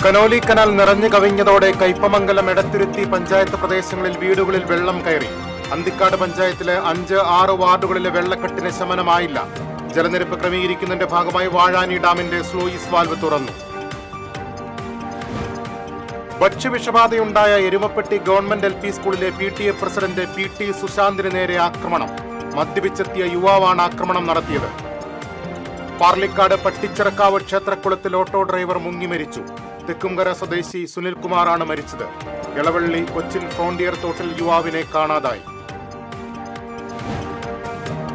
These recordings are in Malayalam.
കനോലി കനാൽ നിറഞ്ഞു കവിഞ്ഞതോടെ കയ്പമംഗലം എടത്തുരുത്തി പഞ്ചായത്ത് പ്രദേശങ്ങളിൽ വീടുകളിൽ വെള്ളം കയറി. അന്തിക്കാട് പഞ്ചായത്തിലെ 5-6 വാർഡുകളിലെ വെള്ളക്കെട്ടിന് ശമനമായില്ല. ജലനിരപ്പ് ക്രമീകരിക്കുന്നതിന്റെ ഭാഗമായി വാഴാനി ഡാമിന്റെ സ്ലൂയിസ് വാൽവ് തുറന്നു. ഭക്ഷ്യവിഷബാധയുണ്ടായ എരുമപ്പെട്ടി ഗവൺമെന്റ് LP സ്കൂളിലെ PTA പ്രസിഡന്റ് PT സുശാന്തിന് നേരെ ആക്രമണം. മദ്യപിച്ചെത്തിയ യുവാവാണ് ആക്രമണം നടത്തിയത്. പാർലിക്കാട് പട്ടിച്ചിറക്കാവ് ക്ഷേത്രക്കുളത്തിൽ ഓട്ടോ ഡ്രൈവർ മുങ്ങി മരിച്ചു. തെക്കുംകര സ്വദേശി സുനിൽകുമാറാണ് മരിച്ചത്. ഇളവള്ളി കൊച്ചിൻ ഫ്രോണ്ടിയർ തോട്ടിൽ യുവാവിനെ കാണാതായി.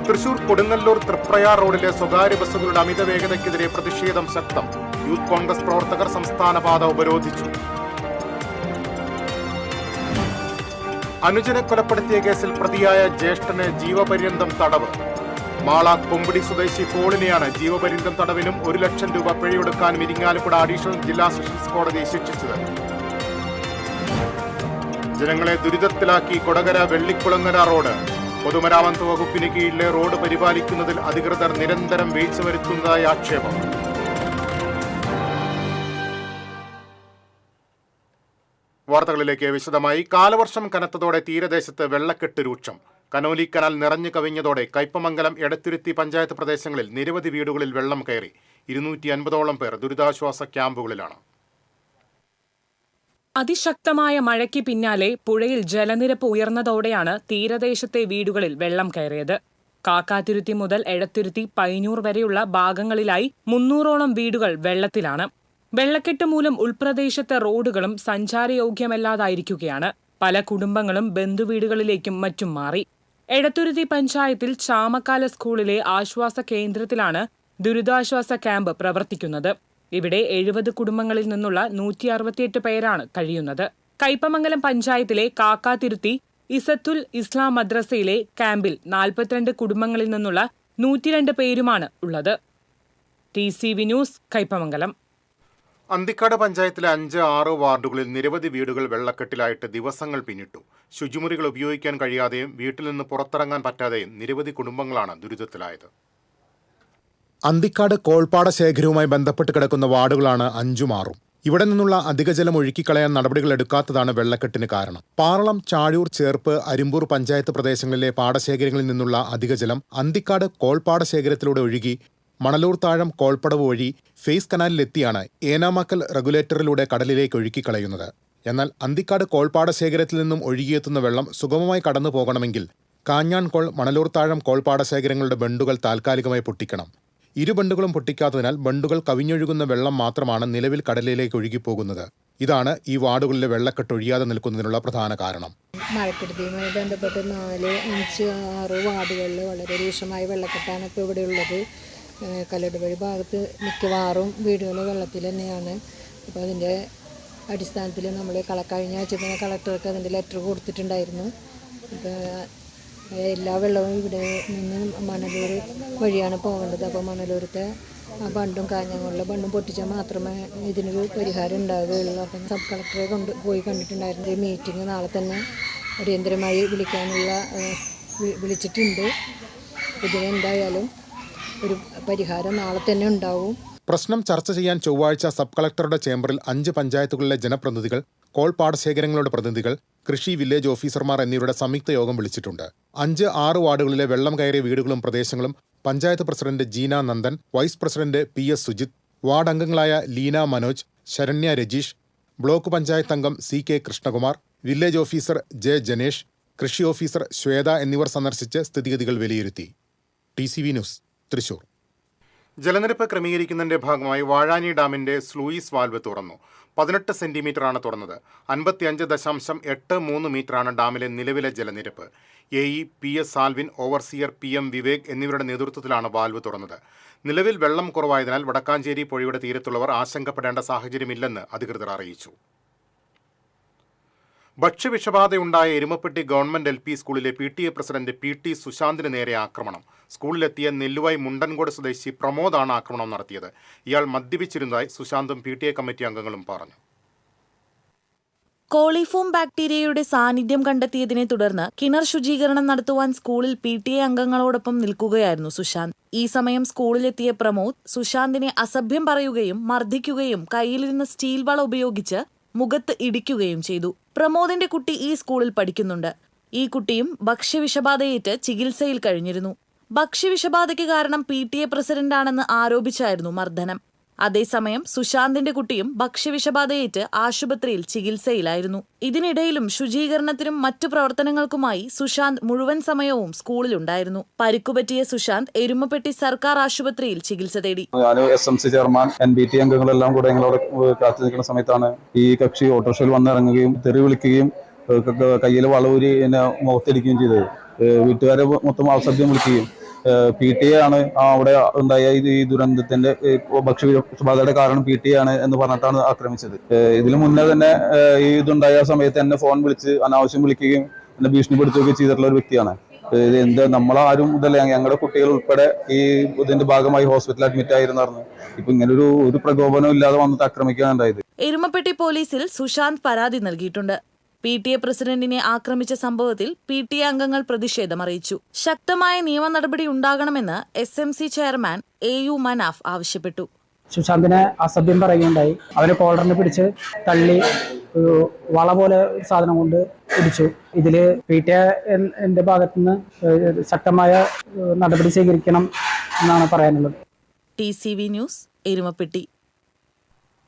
തൃശൂർ കൊടുങ്ങല്ലൂർ തൃപ്രയാർ റോഡിലെ സ്വകാര്യ ബസ്സുകളുടെ അമിത വേഗതയ്ക്കെതിരെ പ്രതിഷേധം ശക്തം. യൂത്ത് കോൺഗ്രസ് പ്രവർത്തകർ സംസ്ഥാന പാത ഉപരോധിച്ചു. അനുജനെ കൊലപ്പെടുത്തിയ കേസിൽ പ്രതിയായ ജ്യേഷ്ഠന് ജീവപര്യന്തം തടവ്. മാള കൊമ്പിടി സ്വദേശി പോളിനെയാണ് ജീവപര്യന്തം തടവിനും 1 ലക്ഷം രൂപ പിഴയൊടുക്കാനും ഇരിങ്ങാലക്കുട അഡീഷണൽ ജില്ലാ സെഷൻസ് കോടതി ശിക്ഷിച്ചത്. ജനങ്ങളെ ദുരിതത്തിലാക്കി കൊടകര വെള്ളിക്കുളങ്ങര റോഡ്. പൊതുമരാമത്ത് വകുപ്പിന് കീഴിലെ റോഡ് പരിപാലിക്കുന്നതിൽ അധികൃതർ നിരന്തരം വീഴ്ച വരുത്തുന്നതായി ആക്ഷേപം. വാർത്തകളിലേക്ക് വിശദമായി. കാലവർഷം കനത്തതോടെ തീരദേശത്ത് വെള്ളക്കെട്ട് രൂക്ഷം. കനോലി കനാൽ നിറഞ്ഞു കവിഞ്ഞതോടെ കയ്പമംഗലം എടത്തുരുത്തി പഞ്ചായത്ത് പ്രദേശങ്ങളിൽ നിരവധി വീടുകളിൽ വെള്ളം കയറി. 250ഓളം പേർ ദുരിതാശ്വാസ ക്യാമ്പുകളിലാണ്. അതിശക്തമായ മഴയ്ക്ക് പിന്നാലെ പുഴയിൽ ജലനിരപ്പ് ഉയർന്നതോടെയാണ് തീരദേശത്തെ വീടുകളിൽ വെള്ളം കയറിയത്. കാക്കാതുരുത്തി മുതൽ എടത്തുരുത്തി പയ്യന്നൂർ വരെയുള്ള ഭാഗങ്ങളിലായി 300ഓളം വീടുകൾ വെള്ളത്തിലാണ്. വെള്ളക്കെട്ട് മൂലം ഉൾപ്രദേശത്തെ റോഡുകളും സഞ്ചാരയോഗ്യമല്ലാതായിരിക്കുകയാണ്. പല കുടുംബങ്ങളും ബന്ധുവീടുകളിലേക്കും മറ്റും മാറി. എടത്തുരുത്തി പഞ്ചായത്തിൽ ചാമക്കാല സ്കൂളിലെ ആശ്വാസ കേന്ദ്രത്തിലാണ് ദുരിതാശ്വാസ ക്യാമ്പ് പ്രവർത്തിക്കുന്നത്. ഇവിടെ 70 കുടുംബങ്ങളിൽ നിന്നുള്ള 168 പേരാണ് കഴിയുന്നത്. കയ്പമംഗലം പഞ്ചായത്തിലെ കാക്കാതുരുത്തി ഇസത്തുൽ ഇസ്ലാം മദ്രസയിലെ ക്യാമ്പിൽ 42 കുടുംബങ്ങളിൽ നിന്നുള്ള 102 പേരുമാണ് ഉള്ളത്. TCV news, Kaipamangalam. അന്തിക്കാട് പഞ്ചായത്തിലെ 5-6 വാർഡുകളിൽ നിരവധി വീടുകൾ വെള്ളക്കെട്ടിലായിട്ട് ദിവസങ്ങൾ പിന്നിട്ടു. ശുചിമുറികൾ ഉപയോഗിക്കാൻ കഴിയാതെയും വീട്ടിൽ നിന്ന് പുറത്തിറങ്ങാൻ പറ്റാതെയും നിരവധി കുടുംബങ്ങളാണ് ദുരിതത്തിലായത്. അന്തിക്കാട് കോൾപ്പാട ശേഖരവുമായി ബന്ധപ്പെട്ട് കിടക്കുന്ന വാർഡുകളാണ് 5ഉം 6ഉം. ഇവിടെ നിന്നുള്ള അധിക ജലം ഒഴുക്കിക്കളയാൻ നടപടികൾ എടുക്കാത്തതാണ് വെള്ളക്കെട്ടിന് കാരണം. പാറളം, ചാഴൂർ, ചേർപ്പ്, അരിമ്പൂർ പഞ്ചായത്ത് പ്രദേശങ്ങളിലെ പാടശേഖരങ്ങളിൽ നിന്നുള്ള അധിക ജലം അന്തിക്കാട് കോൾപ്പാട ശേഖരത്തിലൂടെ ഒഴുകി മണലൂർ താഴം കോൾപ്പടവ് വഴി ഫേസ് കനാലിലെത്തിയാണ് ഏനാമാക്കൽ റെഗുലേറ്ററിലൂടെ കടലിലേക്ക് ഒഴുക്കിക്കളയുന്നത്. എന്നാൽ അന്തിക്കാട് കോൾപ്പാട ശേഖരത്തിൽ നിന്നും ഒഴുകിയെത്തുന്ന വെള്ളം സുഗമമായി കടന്നു പോകണമെങ്കിൽ കാഞ്ഞാൺകോൾ, മണലൂർ താഴം കോൾപ്പാട ശേഖരങ്ങളുടെ ബണ്ടുകൾ താൽക്കാലികമായി പൊട്ടിക്കണം. 2 ബണ്ടുകളും പൊട്ടിക്കാത്തതിനാൽ ബണ്ടുകൾ കവിഞ്ഞൊഴുകുന്ന വെള്ളം മാത്രമാണ് നിലവിൽ കടലിലേക്ക് ഒഴുകിപ്പോകുന്നത്. ഇതാണ് ഈ വാർഡുകളിലെ വെള്ളക്കെട്ട് ഒഴിയാതെ നിൽക്കുന്നതിനുള്ള പ്രധാന കാരണം. മഴക്കെടുതിയുമായി ബന്ധപ്പെട്ട് 4, 5, 6 വാർഡുകളിൽ വളരെ രൂക്ഷമായ വെള്ളക്കെട്ടാണ് ഇപ്പോൾ ഇവിടെയുള്ളത്. കല്ലട് വഴി ഭാഗത്ത് മിക്കവാറും വീടുകൾ വെള്ളത്തിൽ തന്നെയാണ്. അപ്പോൾ അതിൻ്റെ അടിസ്ഥാനത്തിൽ നമ്മൾ കഴിഞ്ഞ ആഴ്ച തന്നെ കളക്ടർക്ക് അതിൻ്റെ ലെറ്റർ കൊടുത്തിട്ടുണ്ടായിരുന്നു. അപ്പോൾ എല്ലാ വെള്ളവും ഇവിടെ നിന്ന് മണലൂർ വഴിയാണ് പോകേണ്ടത്. അപ്പോൾ മണലൂരത്തെ ആ ബണ്ടും കാഞ്ഞങ്ങോളിലെ ബണ്ടും പൊട്ടിച്ചാൽ മാത്രമേ ഇതിനൊരു പരിഹാരം ഉണ്ടാവുകയുള്ളൂ. അപ്പം സബ് കളക്ടറെ പോയി കണ്ടിട്ടുണ്ടായിരുന്നു. മീറ്റിംഗ് നാളെ തന്നെ അടിയന്തരമായി വിളിച്ചിട്ടുണ്ട്. ഇതിനെന്തായാലും ഒരു പരിഹാരം നാളെ തന്നെ ഉണ്ടാവും. പ്രശ്നം ചർച്ച ചെയ്യാൻ ചൊവ്വാഴ്ച സബ് കളക്ടറുടെ ചേംബറിൽ 5 പഞ്ചായത്തുകളിലെ ജനപ്രതിനിധികൾ, കോൾ പാടശേഖരങ്ങളുടെ പ്രതിനിധികൾ, കൃഷി, വില്ലേജ് ഓഫീസർമാർ എന്നിവരുടെ സംയുക്ത യോഗം വിളിച്ചിട്ടുണ്ട്. 5-6 വാർഡുകളിലെ വെള്ളം കയറിയ വീടുകളും പ്രദേശങ്ങളും panchayat president Jeena Nandan, vice president PS Sujith, ward അംഗങ്ങളായ ലീന മനോജ്, ശരണ്യ രജീഷ്, ബ്ലോക്ക് പഞ്ചായത്ത് അംഗം CK Krishnakumar, village officer J Janesh, കൃഷി ഓഫീസർ ശ്വേത എന്നിവർ സന്ദർശിച്ച് സ്ഥിതിഗതികൾ വിലയിരുത്തി. TCV news, Thrissur. ജലനിരപ്പ് ക്രമീകരിക്കുന്നതിന്റെ ഭാഗമായി വാഴാനി ഡാമിന്റെ സ്ലൂയിസ് വാൽവ് തുറന്നു. 18 സെന്റിമീറ്ററാണ് തുറന്നത്. 55.83 മീറ്ററാണ് ഡാമിലെ നിലവിലെ ജലനിരപ്പ്. AE PS Salvin, overseer PM Vivek എന്നിവരുടെ നേതൃത്വത്തിലാണ് വാൽവ് തുറന്നത്. നിലവിൽ വെള്ളം കുറവായതിനാൽ വടക്കാഞ്ചേരി പുഴയുടെ തീരത്തുള്ളവർ ആശങ്കപ്പെടേണ്ട സാഹചര്യമില്ലെന്ന് അധികൃതർ അറിയിച്ചു. ഭക്ഷ്യവിഷബാധയുണ്ടായ എരുമപ്പെട്ടി ഗവൺമെന്റ് LP സ്കൂളിലെ PTA പ്രസിഡന്റ് PT സുശാന്തിന് നേരെ ആക്രമണം. സ്കൂളിലെത്തിയ നെല്ലുവായി മുണ്ടൻകോട് സ്വദേശി പ്രമോദാണ് ആക്രമണം നടത്തിയത്. ഇയാൾ മദ്യപിച്ചിരുന്നതായി സുശാന്തും PTA കമ്മിറ്റി അംഗങ്ങളും പറഞ്ഞു. കോളിഫോം ബാക്ടീരിയയുടെ സാന്നിധ്യം കണ്ടെത്തിയതിനെ തുടർന്ന് കിണർ ശുചീകരണം നടത്തുവാൻ സ്കൂളിൽ PTA അംഗങ്ങളോടൊപ്പം നിൽക്കുകയായിരുന്നു സുശാന്ത്. ഈ സമയം സ്കൂളിലെത്തിയ പ്രമോദ് സുശാന്തിനെ അസഭ്യം പറയുകയും മർദ്ദിക്കുകയും കയ്യിലിരുന്ന സ്റ്റീൽ വള ഉപയോഗിച്ച് മുഖത്ത് ഇടിക്കുകയും ചെയ്തു. പ്രമോദിന്റെ കുട്ടി ഈ സ്കൂളിൽ പഠിക്കുന്നുണ്ട്. ഈ കുട്ടിയും ഭക്ഷ്യവിഷബാധയേറ്റ് ചികിത്സയിൽ കഴിഞ്ഞിരുന്നു. ഭക്ഷ്യവിഷബാധയ്ക്ക് കാരണം PTA പ്രസിഡന്റാണെന്ന് ആരോപിച്ചായിരുന്നു മർദ്ദനം. അതേസമയം സുശാന്തിന്റെ കുട്ടിയും ഭക്ഷ്യവിഷബാധയേറ്റ് ആശുപത്രിയിൽ ചികിത്സയിലായിരുന്നു. ഇതിനിടയിലും ശുചീകരണത്തിനും മറ്റു പ്രവർത്തനങ്ങൾക്കുമായി സുശാന്ത് മുഴുവൻ സമയവും സ്കൂളിലുണ്ടായിരുന്നു. പരിക്കുപറ്റിയ സുശാന്ത് എരുമപ്പെട്ടി സർക്കാർ ആശുപത്രിയിൽ ചികിത്സ തേടി. ഞാൻ SMC ചെയർമാൻ NBT അംഗങ്ങളെല്ലാം കൂടെ ഞങ്ങളോട് കാത്തു നിൽക്കുന്ന സമയത്താണ് ഈ കക്ഷി ഓട്ടോറിക്ഷയിൽ വന്നിറങ്ങുകയും തെറി വിളിക്കുകയും കയ്യിൽ വളവൂരി എന്നെ മുഖത്തിടിക്കുകയും ചെയ്തത്. വീട്ടുകാരെ മൊത്തം അസഭ്യം വിളിക്കുകയും PTA ആണ് അവിടെ ഉണ്ടായ ഈ ദുരന്തത്തിന്റെ ഭക്ഷ്യവിഷബാധയുടെ കാരണം PTA ആണ് എന്ന് പറഞ്ഞിട്ടാണ് ആക്രമിച്ചത്. ഇതിനു മുന്നേ തന്നെ ഈ ഇതുണ്ടായ സമയത്ത് എന്നെ ഫോൺ വിളിച്ച് അനാവശ്യം വിളിക്കുകയും എന്നെ ഭീഷണിപ്പെടുത്തുകയും ചെയ്തിട്ടുള്ള ഒരു വ്യക്തിയാണ്. ഇത് നമ്മളാരും ഇതല്ല, ഞങ്ങളുടെ കുട്ടികൾ ഉൾപ്പെടെ ഈ ഇതിന്റെ ഭാഗമായി ഹോസ്പിറ്റലിൽ അഡ്മിറ്റ് ആയിരുന്നു പറഞ്ഞു. ഇപ്പൊ ഇങ്ങനെ ഒരു പ്രകോപനം ഇല്ലാതെ വന്നിട്ട് ആക്രമിക്കാനുണ്ടായത്. എരുമപ്പെട്ടി പോലീസിൽ സുശാന്ത് പരാതി നൽകിയിട്ടുണ്ട്. PTA പ്രസിഡന്റിനെ ആക്രമിച്ച സംഭവത്തിൽ PTA അംഗങ്ങൾ പ്രതിഷേധം അറിയിച്ചു. ശക്തമായ നിയമ നടപടി ഉണ്ടാകണമെന്ന് SMC ചെയർമാൻ AU മനാഫ് ആവശ്യപ്പെട്ടു. സുശാന്തിനെ അസഭ്യം പറയുകയുണ്ടായി. അവനെ കോളറിന് പിടിച്ച് തള്ളി വള പോലെ സാധനം കൊണ്ട് പിടിച്ചു. ഇതില് PTA എന്റെ ഭാഗത്തുനിന്ന് ശക്തമായ നടപടി സ്വീകരിക്കണം എന്നാണ് പറയാനുള്ളത്. TCV news, Erumapetty.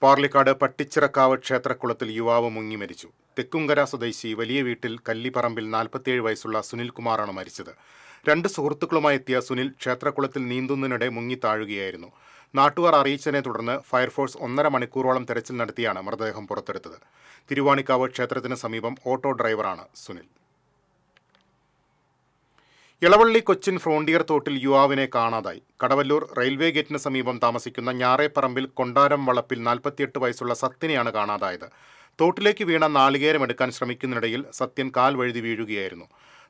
പാർലിക്കാട് പട്ടിച്ചിറക്കാവ് ക്ഷേത്രക്കുളത്തിൽ യുവാവ് മുങ്ങി മരിച്ചു. തെക്കുംകര സ്വദേശി വലിയ വീട്ടിൽ കല്ലിപ്പറമ്പിൽ 47 വയസ്സുള്ള സുനിൽകുമാറാണ് മരിച്ചത്. 2 സുഹൃത്തുക്കളുമായി എത്തിയ സുനിൽ ക്ഷേത്രക്കുളത്തിൽ നീന്തുന്നതിനിടെ മുങ്ങി താഴുകയായിരുന്നു. നാട്ടുകാർ അറിയിച്ചതിനെ തുടർന്ന് ഫയർഫോഴ്സ് 1.5 മണിക്കൂറോളം തെരച്ചിൽ നടത്തിയാണ് മൃതദേഹം പുറത്തെടുത്തത്. തിരുവാണിക്കാവ് ക്ഷേത്രത്തിന് സമീപം ഓട്ടോ ഡ്രൈവറാണ് സുനിൽ. ഇളവള്ളി കൊച്ചിൻ ഫ്രോണ്ടിയർ തോട്ടിൽ യുവാവിനെ കാണാതായി. കടവല്ലൂർ റെയിൽവേ ഗേറ്റിന് സമീപം താമസിക്കുന്ന ഞാറേപ്പറമ്പിൽ കൊണ്ടാരം വളപ്പിൽ 48 വയസ്സുള്ള സത്യനെയാണ് കാണാതായത്. തോട്ടിലേക്ക് വീണ നാളികേരം എടുക്കാൻ ശ്രമിക്കുന്നതിനിടയിൽ സത്യൻ കാൽ വഴുതി വീഴുകയായിരുന്നു.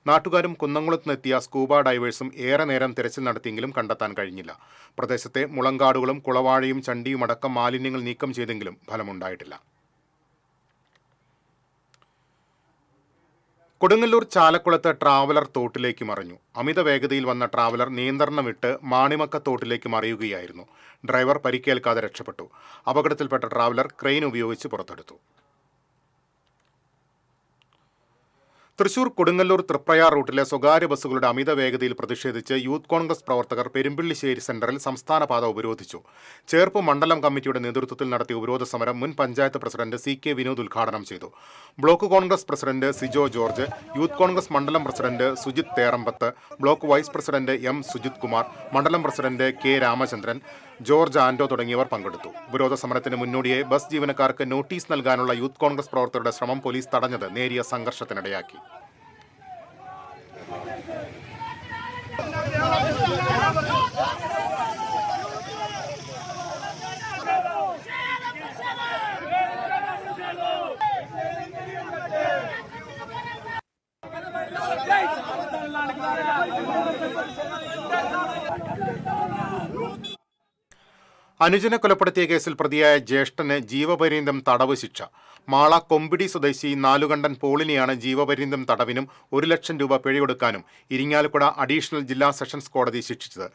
നാട്ടുകാരും കുന്നംകുളത്തുനിന്നെത്തിയ സ്കൂബ ഡൈവേഴ്സും ഏറെ നേരം തിരച്ചിൽ നടത്തിയെങ്കിലും കണ്ടെത്താൻ കഴിഞ്ഞില്ല. പ്രദേശത്തെ മുളങ്കാടുകളും കുളവാഴയും ചണ്ടിയും അടക്കം മാലിന്യങ്ങൾ നീക്കം ചെയ്തെങ്കിലും ഫലമുണ്ടായിട്ടില്ല. കൊടുങ്ങല്ലൂർ ചാലക്കുളത്ത് ട്രാവലർ തോട്ടിലേക്ക് മറിഞ്ഞു. അമിത വേഗതയിൽ വന്ന ട്രാവലർ നിയന്ത്രണം വിട്ട് മാണിമക്ക തോട്ടിലേക്ക് മറിയുകയായിരുന്നു. ഡ്രൈവർ പരിക്കേൽക്കാതെ രക്ഷപ്പെട്ടു. അപകടത്തിൽപ്പെട്ട ട്രാവലർ ക്രെയിൻ ഉപയോഗിച്ച് പുറത്തെടുത്തു. തൃശൂർ കൊടുങ്ങല്ലൂർ തൃപ്രയാർ റൂട്ടിലെ സ്വകാര്യ ബസ്സുകളുടെ അമിത വേഗതയിൽ പ്രതിഷേധിച്ച് യൂത്ത് കോൺഗ്രസ് പ്രവർത്തകർ പെരുമ്പിള്ളിശ്ശേരി സെന്ററിൽ സംസ്ഥാന പാത ഉപരോധിച്ചു. ചേർപ്പ് മണ്ഡലം കമ്മിറ്റിയുടെ നേതൃത്വത്തിൽ നടത്തിയ ഉപരോധ സമരം മുൻ പഞ്ചായത്ത് പ്രസിഡന്റ് CK വിനോദ് ഉദ്ഘാടനം ചെയ്തു. Block Congress president Sijo George, youth Congress മണ്ഡലം president Sujith Therambath, block vice president M Sujith Kumar, മണ്ഡലം president K Ramachandran, George Ando തുടങ്ങിയവർ പങ്കെടുത്തു. ഉപരോധ സമരത്തിന് മുന്നോടിയായി ബസ് ജീവനക്കാർക്ക് നോട്ടീസ് നൽകാനുള്ള യൂത്ത് കോൺഗ്രസ് പ്രവർത്തകരുടെ ശ്രമം പോലീസ് തടഞ്ഞത് നേരിയ സംഘർഷത്തിനിടയാക്കി. അനുജനെ കൊലപ്പെടുത്തിയ കേസിൽ പ്രതിയായ ജ്യേഷ്ഠന് ജീവപര്യന്തം തടവ് ശിക്ഷ. മാള കൊമ്പിടി സ്വദേശി നാലുകണ്ടൻ പോളിനെയാണ് ജീവപര്യന്തം തടവിനും 1 ലക്ഷം രൂപ പിഴയൊടുക്കാനും ഇരിങ്ങാലക്കുട അഡീഷണൽ ജില്ലാ സെഷൻസ് കോടതി ശിക്ഷിച്ചത്.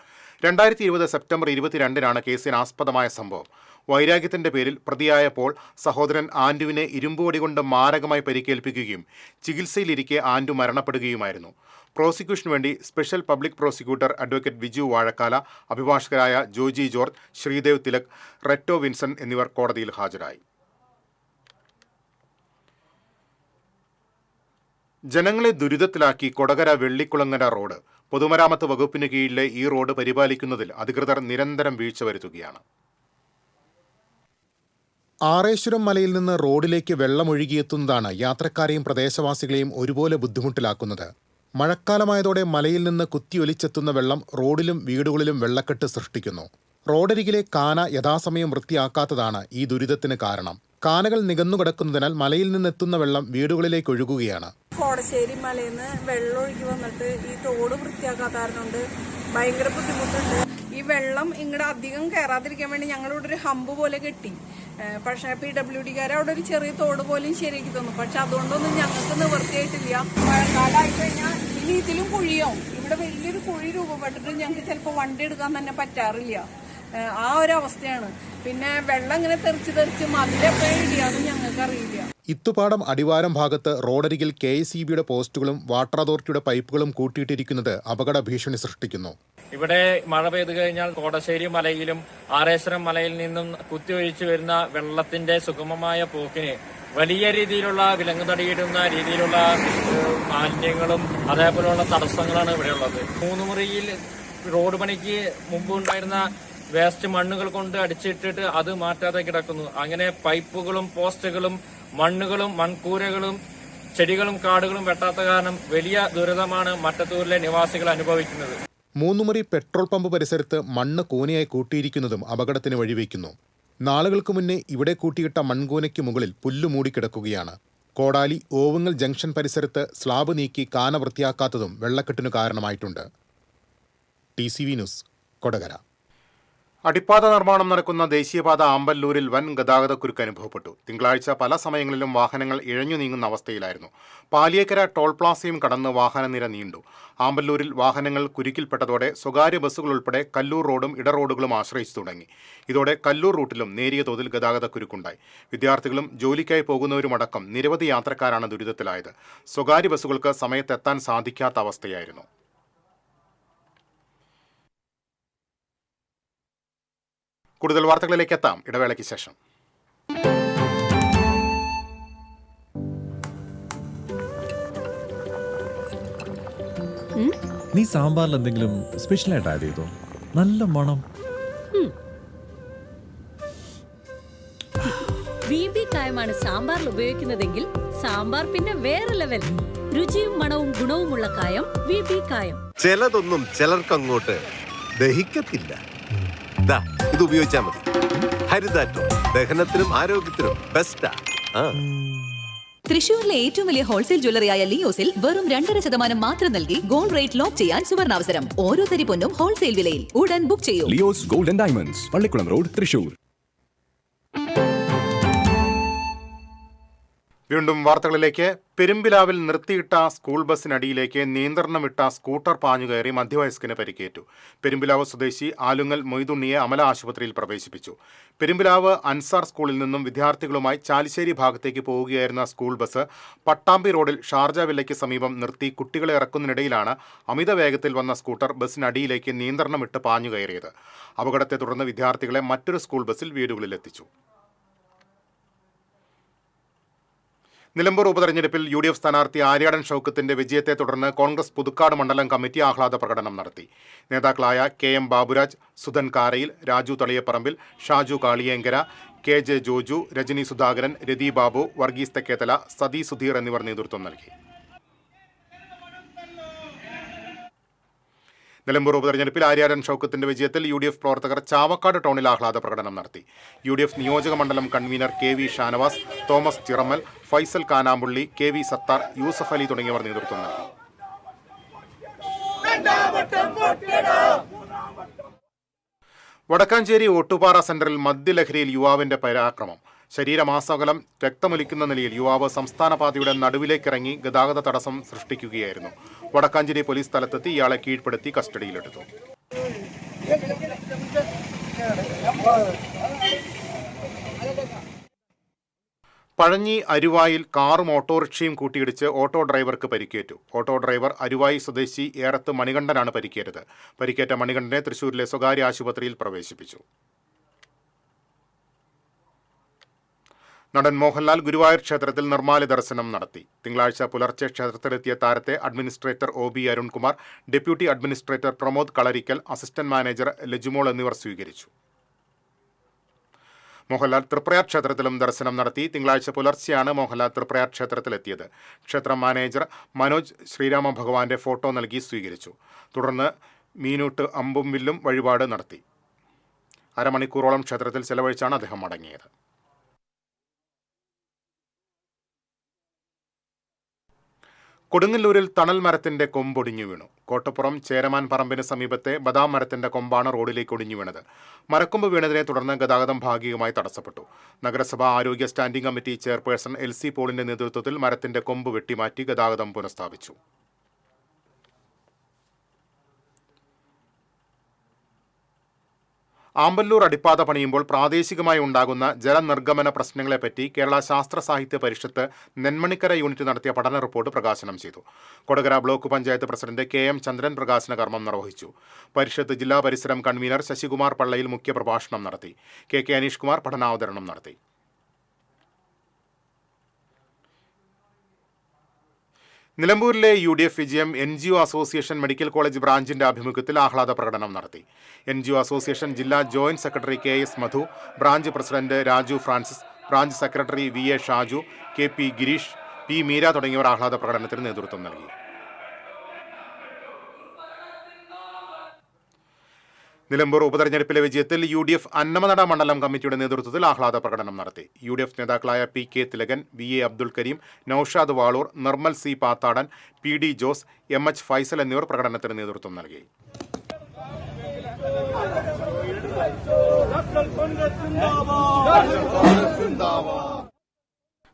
2020 സെപ്റ്റംബർ 22-നാണ് കേസിനാസ്പദമായ സംഭവം. വൈരാഗ്യത്തിന്റെ പേരിൽ പ്രതിയായ പോൾ സഹോദരൻ ആൻഡുവിനെ ഇരുമ്പുവടി കൊണ്ട് മാരകമായി പരിക്കേൽപ്പിക്കുകയും ചികിത്സയിലിരിക്കെ ആൻഡു മരണപ്പെടുകയുമായിരുന്നു. പ്രോസിക്യൂഷനു വേണ്ടി special public prosecutor advocate Viju Vazhakkala, അഭിഭാഷകരായ ജോജി ജോർജ്, ശ്രീദേവ് തിലക്, റെറ്റോ വിൻസെന്റ് എന്നിവർ കോടതിയിൽ ഹാജരായി. ജനങ്ങളെ ദുരിതത്തിലാക്കി കൊടകര വെള്ളിക്കുളങ്ങര റോഡ്. പൊതുമരാമത്ത് വകുപ്പിന് കീഴിലെ ഈ റോഡ് പരിപാലിക്കുന്നതിൽ അധികൃതർ നിരന്തരം വീഴ്ച വരുത്തുകയാണ്. ആറേശ്വരം മലയിൽ നിന്ന് റോഡിലേക്ക് വെള്ളമൊഴുകിയെത്തുന്നതാണ് യാത്രക്കാരെയും പ്രദേശവാസികളെയും ഒരുപോലെ ബുദ്ധിമുട്ടിലാക്കുന്നത്. മഴക്കാലമായതോടെ മലയിൽ നിന്ന് കുത്തിയൊലിച്ചെത്തുന്ന വെള്ളം റോഡിലും വീടുകളിലും വെള്ളക്കെട്ട് സൃഷ്ടിക്കുന്നു. റോഡരികിലെ കാന യഥാസമയം വൃത്തിയാക്കാത്തതാണ് ഈ ദുരിതത്തിന് കാരണം. കാനകൾ നികന്നുകിടക്കുന്നതിനാൽ മലയിൽ നിന്നെത്തുന്ന വെള്ളം വീടുകളിലേക്ക് ഒഴുകുകയാണ്. കോടശ്ശേരി മലയിൽ നിന്ന് വെള്ളം ഒഴുകി വന്നിട്ട് ഈ തോട് വൃത്തിയാക്കാത്തതുകൊണ്ട് ഭയങ്കര ബുദ്ധിമുട്ടുണ്ട്. ഈ വെള്ളം ഇങ്ങോട്ട് അധികം കയറാതിരിക്കാൻ വേണ്ടി ഞങ്ങളിവിടെ ഒരു ഹമ്പ് പോലെ കെട്ടി. പക്ഷേ PWDക്കാർ അവിടെ ഒരു ചെറിയ തോട് പോലും ശരിയാക്കി തന്നു. പക്ഷെ അതുകൊണ്ടൊന്നും ഞങ്ങൾക്ക് നിവൃത്തിയായിട്ടില്ല. മഴക്കാലമായി കഴിഞ്ഞാൽ ഇനി ഇതിലും കുഴിയാവും. ഇവിടെ വലിയൊരു കുഴി രൂപപ്പെട്ടിട്ട് ഞങ്ങൾക്ക് ചിലപ്പോൾ വണ്ടി എടുക്കാൻ തന്നെ പറ്റാറില്ല. ആ ഒരു അവസ്ഥയാണ്. പിന്നെ വെള്ളം ഇങ്ങനെ തെറിച്ച് മതിലെപ്പോഴും ഇടിയാന്ന് ഞങ്ങൾക്ക് അറിയില്ല. ഇത്തുപാടം അടിവാരം ഭാഗത്ത് റോഡരികിൽ KSEBയുടെ പോസ്റ്റുകളും വാട്ടർ അതോറിറ്റിയുടെ പൈപ്പുകളും കൂട്ടിയിട്ടിരിക്കുന്നത് അപകട ഭീഷണി സൃഷ്ടിക്കുന്നു. ഇവിടെ മഴ പെയ്തു കഴിഞ്ഞാൽ കോടശ്ശേരി മലയിലും ആറേശ്വരം മലയിൽ നിന്നും കുത്തിയൊഴിച്ചു വരുന്ന വെള്ളത്തിന്റെ സുഗമമായ പോക്കിന് വലിയ രീതിയിലുള്ള വിലങ്ങുതടിയിടുന്ന രീതിയിലുള്ള മാലിന്യങ്ങളും അതേപോലെയുള്ള തടസ്സങ്ങളാണ് ഇവിടെയുള്ളത്. മൂന്നുമുറിയിൽ റോഡ് പണിക്ക് മുമ്പ് ഉണ്ടായിരുന്ന വേസ്റ്റ് മണ്ണുകൾ കൊണ്ട് അടിച്ചിട്ടിട്ട് അത് മാറ്റാതെ കിടക്കുന്നു. അങ്ങനെ പൈപ്പുകളും പോസ്റ്റുകളും മണ്ണുകളും മൺകൂരകളും ചെടികളും കാടുകളും വെട്ടാത്ത കാരണം വലിയ ദുരിതമാണ് മട്ടത്തൂരിലെ നിവാസികൾ അനുഭവിക്കുന്നത്. മൂന്നുമുറി പെട്രോൾ പമ്പ് പരിസരത്ത് മണ്ണ് കൂനയായി കൂട്ടിയിരിക്കുന്നതും അപകടത്തിന് വഴിവെക്കുന്നു. നാളുകൾക്ക് മുന്നേ ഇവിടെ കൂട്ടിയിട്ട മൺകൂനയ്ക്ക് മുകളിൽ പുല്ല് മൂടിക്കിടക്കുകയാണ്. കോടാലി ഓവുങ്ങൽ ജംഗ്ഷൻ പരിസരത്ത് സ്ലാബ് നീക്കി കാന വൃത്തിയാക്കാത്തതും വെള്ളക്കെട്ടിനു കാരണമായിട്ടുണ്ട്. TCV news, Kodakara. അടിപ്പാത നിർമ്മാണം നടക്കുന്ന ദേശീയപാത ആമ്പല്ലൂരിൽ വൻ ഗതാഗതക്കുരുക്ക് അനുഭവപ്പെട്ടു. തിങ്കളാഴ്ച പല സമയങ്ങളിലും വാഹനങ്ങൾ ഇഴഞ്ഞു നീങ്ങുന്ന അവസ്ഥയിലായിരുന്നു. പാലിയേക്കര ടോൾ പ്ലാസയും കടന്ന് വാഹനനിര നീണ്ടു. ആമ്പല്ലൂരിൽ വാഹനങ്ങൾ കുരുക്കിൽപ്പെട്ടതോടെ സ്വകാര്യ ബസ്സുകൾ ഉൾപ്പെടെ കല്ലൂർ റോഡും ഇടറോഡുകളും ആശ്രയിച്ചു തുടങ്ങി. ഇതോടെ കല്ലൂർ റൂട്ടിലും നേരിയ തോതിൽ ഗതാഗതക്കുരുക്കുണ്ടായി. വിദ്യാർത്ഥികളും ജോലിക്കായി പോകുന്നവരുമടക്കം നിരവധി യാത്രക്കാരാണ് ദുരിതത്തിലായത്. സ്വകാര്യ ബസ്സുകൾക്ക് സമയത്തെത്താൻ സാധിക്കാത്ത അവസ്ഥയായിരുന്നു. കൂടുതൽ വാർത്തകളിലേക്ക് എത്താം ഇടവേളയ്ക്ക് ശേഷം. നീ സാമ്പാറിൽ എന്തെങ്കിലും സ്പെഷ്യലായിട്ട് ആഡ് ചെയ്തോ? നല്ല മണം. VB കായമാണ് സാമ്പാറിൽ ഉപയോഗിക്കുന്നതെങ്കിൽ സാമ്പാർ പിന്നെ വേറെ ലെവൽ. രുചിയും മണവും ഗുണവുമുള്ള കായം VB കായം. ചിലതൊന്നും ചിലർക്കങ്ങോട്ട് ദഹിക്കത്തില്ല. ഇത് ഉപയോഗിച്ചാൽ മതി. ഹരിതാറ്റോ ദഹനത്തിനും ആരോഗ്യത്തിനും ബെസ്റ്റാ. തൃശൂരിലെ ഏറ്റവും വലിയ ഹോൾസെയിൽ ജ്വല്ലറിയായ ലിയോസിൽ വെറും 2.5% മാത്രം നൽകി ഗോൾഡ് റേറ്റ് ലോക്ക് ചെയ്യാൻ സുവർണാവസരം. ഓരോ തരി പൊന്നും ഹോൾസെയിൽ വിലയിൽ. ഉടൻ ബുക്ക് ചെയ്യൂ. Leo's gold and diamonds, Pallikkulam road, Thrissur. വീണ്ടും വാർത്തകളിലേക്ക്. പെരുമ്പിലാവിൽ നിർത്തിയിട്ട സ്കൂൾ ബസ്സിനടിയിലേക്ക് നിയന്ത്രണം വിട്ട സ്കൂട്ടർ പാഞ്ഞുകയറി മധ്യവയസ്കന് പരിക്കേറ്റു. പെരുമ്പിലാവ് സ്വദേശി ആലുങ്ങൽ മൊയ്തുണ്ണിയെ അമല ആശുപത്രിയിൽ പ്രവേശിപ്പിച്ചു. പെരുമ്പിലാവ് അൻസാർ സ്കൂളിൽ നിന്നും വിദ്യാർത്ഥികളുമായി ചാലിശ്ശേരി ഭാഗത്തേക്ക് പോവുകയായിരുന്ന സ്കൂൾ ബസ് പട്ടാമ്പി റോഡിൽ ഷാർജ വില്ലയ്ക്ക് സമീപം നിർത്തി കുട്ടികളെ ഇറക്കുന്നതിനിടയിലാണ് അമിത വേഗത്തിൽ വന്ന സ്കൂട്ടർ ബസ്സിനടിയിലേക്ക് നിയന്ത്രണം വിട്ട് പാഞ്ഞുകയറിയത്. അപകടത്തെ തുടർന്ന് വിദ്യാർത്ഥികളെ മറ്റൊരു സ്കൂൾ ബസ്സിൽ വീടുകളിലെത്തിച്ചു. നിലമ്പൂർ ഉപതെരഞ്ഞെടുപ്പിൽ UDF സ്ഥാനാർത്ഥി ആര്യാടൻ ഷൗക്കത്തിന്റെ വിജയത്തെ തുടർന്ന് കോൺഗ്രസ് പുതുക്കാട് മണ്ഡലം കമ്മിറ്റി ആഹ്ലാദ പ്രകടനം നടത്തി. നേതാക്കളായ KM ബാബുരാജ്, സുധൻ കാരയിൽ, രാജു തളിയപ്പറമ്പിൽ, ഷാജു കാളിയേങ്കര, KJ ജോജു, രജനി സുധാകരൻ, രതി ബാബു, വർഗീസ് തെക്കേത്തല, സതി സുധീർ എന്നിവർ നേതൃത്വം നൽകി. നിലമ്പൂർ ഉപതെരഞ്ഞെടുപ്പിൽ ആര്യാടൻ ഷൗക്കത്തിന്റെ വിജയത്തിൽ UDF പ്രവർത്തകർ ചാവക്കാട് ടൗണിൽ ആഹ്ലാദ പ്രകടനം നടത്തി. UDF നിയോജക മണ്ഡലം convener KV Shanavas, Thomas Chirammal, Faisal Kanampully, KV Sathar, Yusuf Ali തുടങ്ങിയവർ നേതൃത്വം നൽകി. വടക്കാഞ്ചേരി ഓട്ടുപാറ സെന്ററിൽ മദ്യലഹരിയിൽ യുവാവിന്റെ പരാക്രമം. ശരീരമാസകലം രക്തമൊലിക്കുന്ന നിലയിൽ യുവാവ് സംസ്ഥാന പാതയുടെ നടുവിലേക്കിറങ്ങി ഗതാഗത തടസ്സം സൃഷ്ടിക്കുകയായിരുന്നു. വടക്കാഞ്ചേരി പോലീസ് സ്ഥലത്തെത്തി ഇയാളെ കീഴ്പ്പെടുത്തി കസ്റ്റഡിയിലെടുത്തു. പഴഞ്ഞി അരുവായിൽ കാറും ഓട്ടോറിക്ഷയും കൂട്ടിയിടിച്ച് ഓട്ടോ ഡ്രൈവർക്ക് പരിക്കേറ്റു. ഓട്ടോ ഡ്രൈവർ അരുവായി സ്വദേശി ഏറത്ത് മണികണ്ഠനാണ് പരിക്കേറ്റത്. പരിക്കേറ്റ മണികണ്ഠനെ തൃശൂരിലെ സ്വകാര്യ ആശുപത്രിയിൽ പ്രവേശിപ്പിച്ചു. നടൻ മോഹൻലാൽ ഗുരുവായൂർ ക്ഷേത്രത്തിൽ നിർമ്മാല്യ ദർശനം നടത്തി. തിങ്കളാഴ്ച പുലർച്ചെ ക്ഷേത്രത്തിലെത്തിയ താരത്തെ administrator OB Arunkumar, deputy administrator Pramod Kalarikkal, assistant manager Lajumol എന്നിവർ സ്വീകരിച്ചു. മോഹൻലാൽ തൃപ്രയാർ ക്ഷേത്രത്തിലും ദർശനം നടത്തി. തിങ്കളാഴ്ച പുലർച്ചെയാണ് മോഹൻലാൽ തൃപ്രയാർ ക്ഷേത്രത്തിലെത്തിയത്. ക്ഷേത്രം മാനേജർ മനോജ് ശ്രീരാമ ഭഗവാന്റെ ഫോട്ടോ നൽകി സ്വീകരിച്ചു. തുടർന്ന് മീനൂട്ട് അമ്പും വില്ലും വഴിപാട് നടത്തി. അരമണിക്കൂറോളം ക്ഷേത്രത്തിൽ ചെലവഴിച്ചാണ് അദ്ദേഹം മടങ്ങിയത്. കൊടുങ്ങല്ലൂരിൽ തണൽ മരത്തിന്റെ കൊമ്പൊടിഞ്ഞു വീണു. കോട്ടപ്പുറം ചേരമാൻ പറമ്പിന് സമീപത്തെ ബദാം മരത്തിന്റെ കൊമ്പാണ് റോഡിലേക്ക് ഒടിഞ്ഞു വീണത്. മരക്കൊമ്പ് വീണതിനെ തുടർന്ന് ഗതാഗതം ഭാഗികമായി തടസ്സപ്പെട്ടു. നഗരസഭാ ആരോഗ്യ സ്റ്റാൻഡിംഗ് കമ്മിറ്റി ചെയർപേഴ്സൺ LC പോളിന്റെ നേതൃത്വത്തിൽ മരത്തിന്റെ കൊമ്പ് വെട്ടിമാറ്റി ഗതാഗതം പുനഃസ്ഥാപിച്ചു. ആമ്പല്ലൂർ അടിപ്പാത പണിയുമ്പോൾ പ്രാദേശികമായി ഉണ്ടാകുന്ന ജലനിർഗമന പ്രശ്നങ്ങളെപ്പറ്റി കേരള ശാസ്ത്ര സാഹിത്യ പരിഷത്ത് നെന്മണിക്കര യൂണിറ്റ് നടത്തിയ പഠന റിപ്പോർട്ട് പ്രകാശനം ചെയ്തു. Kodakara block panchayat president KM ചന്ദ്രൻ പ്രകാശന കർമ്മം നിർവഹിച്ചു. പരിഷത്ത് ജില്ലാ പരിസരം കൺവീനർ ശശികുമാർ പള്ളയിൽ മുഖ്യപ്രഭാഷണം നടത്തി. KK അനീഷ് കുമാർ പഠനാവതരണം നടത്തി. നിലമ്പൂരിലെ UDF വിജയം NGO അസോസിയേഷൻ മെഡിക്കൽ കോളേജ് ബ്രാഞ്ചിന്റെ ആഭിമുഖ്യത്തിൽ ആഹ്ലാദ പ്രകടനം നടത്തി. NGO അസോസിയേഷൻ ജില്ലാ joint secretary KS Madhu, branch president Raju Francis, branch secretary VA Shaju, KP Girish, P Meera തുടങ്ങിയവർ ആഹ്ലാദ പ്രകടനത്തിന് നേതൃത്വം നൽകി. നിലമ്പൂർ ഉപതെരഞ്ഞെടുപ്പിലെ വിജയത്തിൽ UDF അന്നമനട മണ്ഡലം കമ്മിറ്റിയുടെ നേതൃത്വത്തിൽ ആഹ്ലാദ പ്രകടനം നടത്തി. UDF നേതാക്കളായ PK Thilakan, VA Abdul Kareem, Naushad Valoor, Nirmal C Pathadan, PD Jose, MH Faisal എന്നിവർ പ്രകടനത്തിന് നേതൃത്വം നൽകി.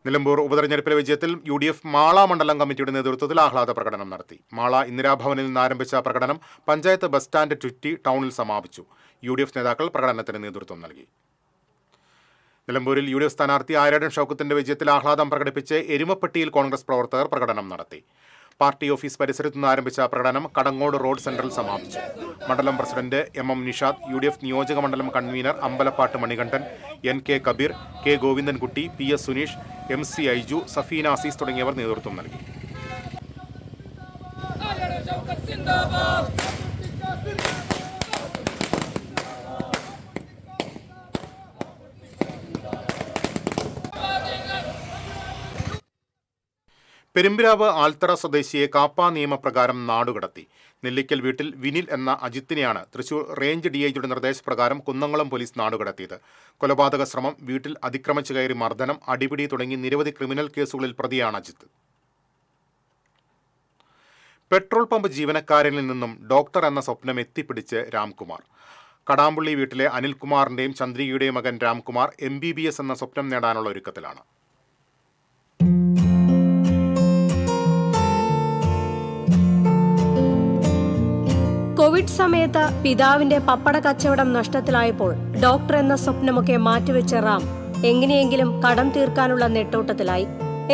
നിലമ്പൂർ ഉപതെരഞ്ഞെടുപ്പിലെ വിജയത്തിൽ UDF മാള മണ്ഡലം കമ്മിറ്റിയുടെ നേതൃത്വത്തിൽ ആഹ്ലാദ പ്രകടനം നടത്തി. മാള ഇന്ദിരാഭവനിൽ നിന്ന് ആരംഭിച്ച പ്രകടനം പഞ്ചായത്ത് ബസ് സ്റ്റാൻഡ് ചുറ്റി ടൗണിൽ സമാപിച്ചു. UDF നേതാക്കൾ പ്രകടനത്തിന് നേതൃത്വം നൽകി. നിലമ്പൂരിൽ UDF സ്ഥാനാർത്ഥി ആയിരടൻ ഷൗക്കത്തിന്റെ വിജയത്തിൽ ആഹ്ലാദം പ്രകടിപ്പിച്ച് എരുമപ്പെട്ടിയിൽ കോൺഗ്രസ് പ്രവർത്തകർ പ്രകടനം നടത്തി. പാർട്ടി ഓഫീസ് പരിസരത്ത് നിന്ന് ആരംഭിച്ച പ്രകടനം കടങ്ങോട് റോഡ് സെന്ററിൽ സമാപിച്ചു. മണ്ഡലം പ്രസിഡന്റ് MM നിഷാദ്, UDF നിയോജക മണ്ഡലം convener Ambalappattu Manikandan, NK Kabeer, K Govindankutty, PS Suneesh, MC Aiju, Safeena Azeez തുടങ്ങിയവർ നേതൃത്വം നൽകി. പെരുമ്പിലാവ് ആൽത്തറ സ്വദേശിയെ കാപ്പ നിയമപ്രകാരം നാടുകടത്തി. നെല്ലിക്കൽ വീട്ടിൽ വിനിൽ എന്ന അജിത്തിനെയാണ് തൃശൂർ റേഞ്ച് DIGയുടെ നിർദ്ദേശപ്രകാരം കുന്നംകുളം പോലീസ് നാടുകടത്തിയത്. കൊലപാതക ശ്രമം, വീട്ടിൽ അതിക്രമിച്ചു കയറി മർദ്ദനം, അടിപിടി തുടങ്ങി നിരവധി ക്രിമിനൽ കേസുകളിൽ പ്രതിയാണ് അജിത്ത്. പെട്രോൾ പമ്പ് ജീവനക്കാരനിൽ നിന്നും ഡോക്ടർ എന്ന സ്വപ്നം എത്തിപ്പിടിച്ച് രാംകുമാർ. കടാമ്പുള്ളി വീട്ടിലെ അനിൽകുമാറിന്റെയും ചന്ദ്രികയുടെയും മകൻ രാംകുമാർ MBBS എന്ന സ്വപ്നം നേടാനുള്ള ഒരുക്കത്തിലാണ്. കോവിഡ് സമയത്ത് പിതാവിന്റെ പപ്പട കച്ചവടം നഷ്ടത്തിലായപ്പോൾ ഡോക്ടർ എന്ന സ്വപ്നമൊക്കെ മാറ്റിവെച്ച റാം എങ്ങനെയെങ്കിലും കടം തീർക്കാനുള്ള നെട്ടോട്ടത്തിലായി.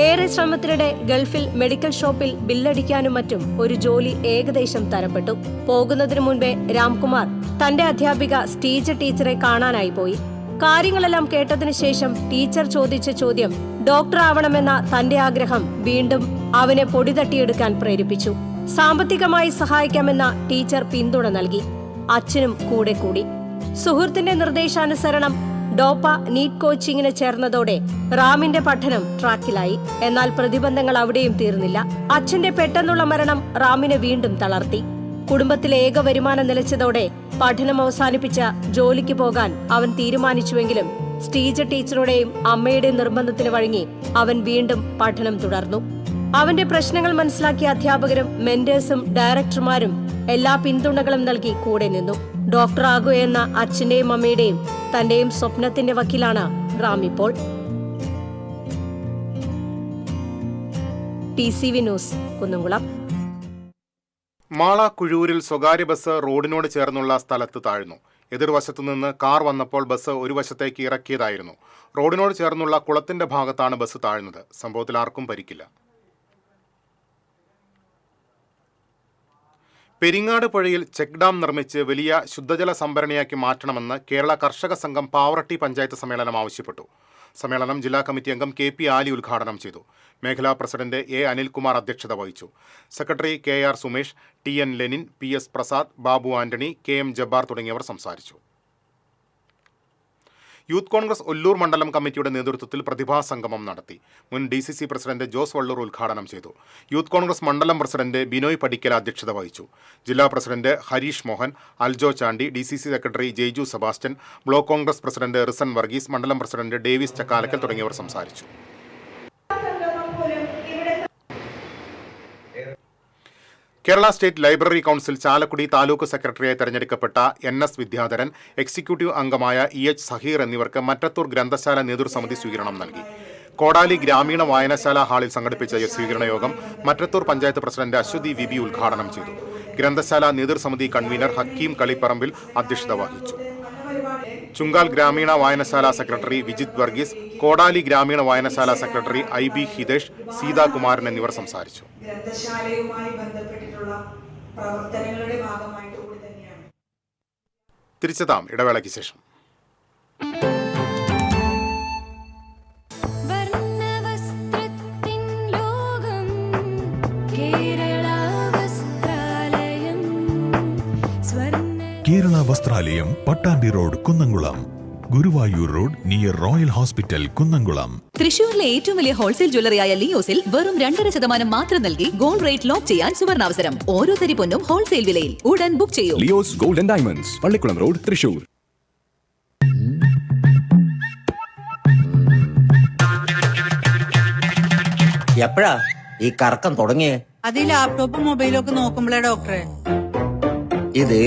ഏറെ ശ്രമത്തിനിടെ ഗൾഫിൽ മെഡിക്കൽ ഷോപ്പിൽ ബില്ലടിക്കാനും മറ്റും ഒരു ജോലി ഏകദേശം തരപ്പെട്ടു. പോകുന്നതിനു മുൻപേ രാംകുമാർ തന്റെ അധ്യാപിക സ്റ്റീജ ടീച്ചറെ കാണാനായി പോയി. കാര്യങ്ങളെല്ലാം കേട്ടതിനു ശേഷം ടീച്ചർ ചോദിച്ച ചോദ്യം ഡോക്ടർ ആവണമെന്ന തന്റെ ആഗ്രഹം വീണ്ടും അവനെ പൊടിതട്ടിയെടുക്കാൻ പ്രേരിപ്പിച്ചു. സാമ്പത്തികമായി സഹായിക്കാമെന്ന ടീച്ചർ പിന്തുണ നൽകി. അച്ഛനും കൂടെ കൂടി. സുഹൃത്തിന്റെ നിർദ്ദേശാനുസരണം ഡോപ്പ നീറ്റ് കോച്ചിങ്ങിന് ചേർന്നതോടെ റാമിന്റെ പഠനം ട്രാക്കിലായി. എന്നാൽ പ്രതിബന്ധങ്ങൾ അവിടെയും തീർന്നില്ല. അച്ഛന്റെ പെട്ടെന്നുള്ള മരണം റാമിനെ വീണ്ടും തളർത്തി. കുടുംബത്തിലെ ഏക വരുമാനം നിലച്ചതോടെ പഠനം അവസാനിപ്പിച്ച ജോലിക്ക് പോകാൻ അവൻ തീരുമാനിച്ചുവെങ്കിലും സ്റ്റീജ ടീച്ചറുടെയും അമ്മയുടെയും നിർബന്ധത്തിന് വഴങ്ങി അവൻ വീണ്ടും പഠനം തുടർന്നു. അവന്റെ പ്രശ്നങ്ങൾ മനസ്സിലാക്കിയ അധ്യാപകരും മെന്റേഴ്സും ഡയറക്ടർമാരും എല്ലാ പിന്തുണകളും നൽകി കൂടെ നിന്നു. ഡോക്ടർ ആകുകയെന്ന അച്ഛന്റെയും അമ്മയുടെയും തന്റെയും സ്വപ്നത്തിന്റെ വക്കിലാണ് റാം ഇപ്പോൾ. TCV news, Kunnamkulam. മാള കുഴൂരിൽ സ്വകാര്യ ബസ് റോഡിനോട് ചേർന്നുള്ള സ്ഥലത്ത് താഴ്ന്നു. എതിർവശത്തു നിന്ന് കാർ വന്നപ്പോൾ ബസ് ഒരു വശത്തേക്ക് ഇറക്കിയതായിരുന്നു. റോഡിനോട് ചേർന്നുള്ള കുളത്തിന്റെ ഭാഗത്താണ് ബസ് താഴ്ന്നത്. സംഭവത്തിൽ ആർക്കും പരിക്കില്ല. പെരിങ്ങാട് പുഴയിൽ ചെക്ക് ഡാം നിർമ്മിച്ച് വലിയ ശുദ്ധജല സംഭരണിയാക്കി മാറ്റണമെന്ന് കേരള കർഷക സംഘം പാവറട്ടി പഞ്ചായത്ത് സമ്മേളനം ആവശ്യപ്പെട്ടു. സമ്മേളനം ജില്ലാ കമ്മിറ്റി അംഗം KP ആലി ഉദ്ഘാടനം ചെയ്തു. മേഖലാ പ്രസിഡന്റ് A അനിൽകുമാർ അധ്യക്ഷത വഹിച്ചു. Secretary KR Sumesh, TN Lenin, PS Prasad, Babu Antony, KM Jabbar തുടങ്ങിയവർ സംസാരിച്ചു. യൂത്ത് കോൺഗ്രസ് ഒല്ലൂർ മണ്ഡലം കമ്മിറ്റിയുടെ നേതൃത്വത്തിൽ പ്രതിഭാ സംഗമം നടത്തി. മുൻ DCC പ്രസിഡന്റ് ജോസ് വള്ളൂർ ഉദ്ഘാടനം ചെയ്തു. യൂത്ത് കോൺഗ്രസ് മണ്ഡലം പ്രസിഡന്റ് ബിനോയ് പടിക്കൽ അധ്യക്ഷത വഹിച്ചു. ജില്ലാ president Harish Mohan, Aljo Chandy, DCC secretary Jaiju Sebastian, block Congress president Rizan Varghese, മണ്ഡലം പ്രസിഡന്റ് ഡേവിസ് ചക്കാലക്കൽ തുടങ്ങിയവർ സംസാരിച്ചു. Kerala state library council Chalakudy taluk സെക്രട്ടറിയായി തെരഞ്ഞെടുക്കപ്പെട്ട NS വിദ്യാധരൻ, എക്സിക്യൂട്ടീവ് അംഗമായ EH സഹീർ എന്നിവർക്ക് മറ്റത്തൂർ ഗ്രന്ഥശാല നേതൃസമിതി സ്വീകരണം നൽകി. കോടാലി ഗ്രാമീണ വായനശാല ഹാളിൽ സംഘടിപ്പിച്ച സ്വീകരണ യോഗം മറ്റത്തൂർ പഞ്ചായത്ത് പ്രസിഡന്റ് അശ്വതി വിബി ഉദ്ഘാടനം ചെയ്തു. ഗ്രന്ഥശാല നേതൃസമിതി കൺവീനർ ഹക്കീം കളിപ്പറമ്പിൽ അധ്യക്ഷത വഹിച്ചു. ചുങ്കാൽ ഗ്രാമീണ വായനശാല സെക്രട്ടറി വിജിത് വർഗീസ്, കോടാലി ഗ്രാമീണ വായനശാല സെക്രട്ടറി IB ഹിതേഷ്, സീതാകുമാരൻ എന്നിവർ സംസാരിച്ചു. ഗ്രന്ഥശാലയുമായി ബന്ധപ്പെട്ടിട്ടുള്ള പ്രവർത്തനങ്ങളുടെ ഭാഗമായിട്ട് കൂടി തന്നെയാണ്. തിരിച്ചെത്താം ഇടവേളയ്ക്ക് ശേഷം. Kerala Vasthralayam, Pattambi road, Kunnamkulam. Guruvayur road near royal hospital, Kunnamkulam. തൃശൂരിലെ ഏറ്റവും വലിയ ഹോൾസെയിൽ ജ്വല്ലറിയായ ലിയോസിൽ വെറും 2.5% മാത്രം നൽകി ഗോൾഡ് റേറ്റ് ലോക്ക് ചെയ്യാൻ സുവർണാവസരം. ഓരോ തരി പൊന്നും ഹോൾസെയിൽ വിലയിൽ. ഉടൻ ബുക്ക് ചെയ്യൂ. Leo's gold and diamonds, Pallikkulam road, Thrissur. എപ്പോഴാ ഈ കറക്കം തുടങ്ങിയേ? അത് ഈ ലാപ്ടോപ്പും മൊബൈലും ഒക്കെ നോക്കുമ്പോഴേ ഡോക്ടറെ. ഇത്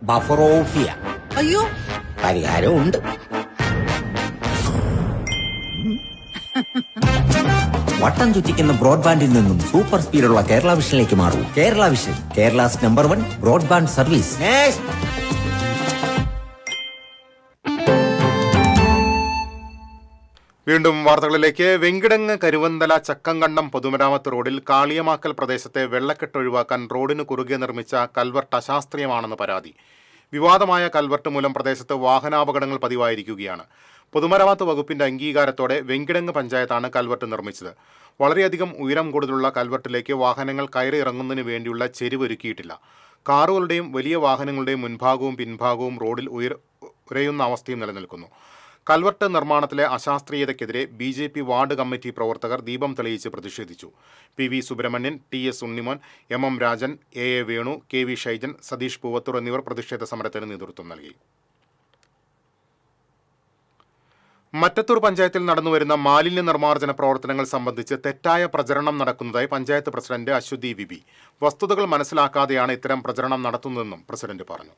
ബഫറോഫിയ. അയ്യോ, പരിഹാരം ഉണ്ട്. വട്ടം ചുറ്റിക്കുന്ന ബ്രോഡ്ബാൻഡിൽ നിന്നും സൂപ്പർ സ്പീഡുള്ള കേരള വിഷനിലേക്ക് മാറൂ. Kerala vision, Kerala's number 1 broadband service. വീണ്ടും വാർത്തകളിലേക്ക്. വെങ്കിടങ്ങ് കരുവന്തല ചക്കങ്കണ്ടം പൊതുമരാമത്ത് റോഡിൽ കാളിയമാക്കൽ പ്രദേശത്തെ വെള്ളക്കെട്ട് ഒഴിവാക്കാൻ റോഡിന് കുറുകെ നിർമ്മിച്ച കൽവർട്ട് അശാസ്ത്രീയമാണെന്ന് പരാതി. വിവാദമായ കൽവർട്ട് മൂലം പ്രദേശത്ത് വാഹനാപകടങ്ങൾ പതിവായിരിക്കുകയാണ്. പൊതുമരാമത്ത് വകുപ്പിന്റെ അംഗീകാരത്തോടെ വെങ്കിടങ്ങ് പഞ്ചായത്താണ് കൽവർട്ട് നിർമ്മിച്ചത്. വളരെയധികം ഉയരം കൂടുതലുള്ള കൽവർട്ടിലേക്ക് വാഹനങ്ങൾ കയറി ഇറങ്ങുന്നതിന് വേണ്ടിയുള്ള ചെരിവൊരുക്കിയിട്ടില്ല. കാറുകളുടെയും വലിയ വാഹനങ്ങളുടെയും മുൻഭാഗവും പിൻഭാഗവും റോഡിൽ ഉരയുന്ന അവസ്ഥയും നിലനിൽക്കുന്നു. കൽവർട്ട് നിർമ്മാണത്തിലെ അശാസ്ത്രീയതയ്ക്കെതിരെ BJP വാർഡ് കമ്മിറ്റി പ്രവർത്തകർ ദീപം തെളിയിച്ച് പ്രതിഷേധിച്ചു. PV Subramanian, TS Unnimon, MM Rajan, AA Venu, KV Shaijan, Satheesh Poovathur എന്നിവർ പ്രതിഷേധ സമരത്തിന് നേതൃത്വം നൽകി. മറ്റത്തൂർ പഞ്ചായത്തിൽ നടന്നുവരുന്ന മാലിന്യ നിർമ്മാർജ്ജന പ്രവർത്തനങ്ങൾ സംബന്ധിച്ച് തെറ്റായ പ്രചരണം നടക്കുന്നതായി പഞ്ചായത്ത് പ്രസിഡന്റ് അശ്വതി വിബി. വസ്തുതകൾ മനസ്സിലാക്കാതെയാണ് ഇത്തരം പ്രചരണം നടത്തുന്നതെന്നും പ്രസിഡന്റ് പറഞ്ഞു.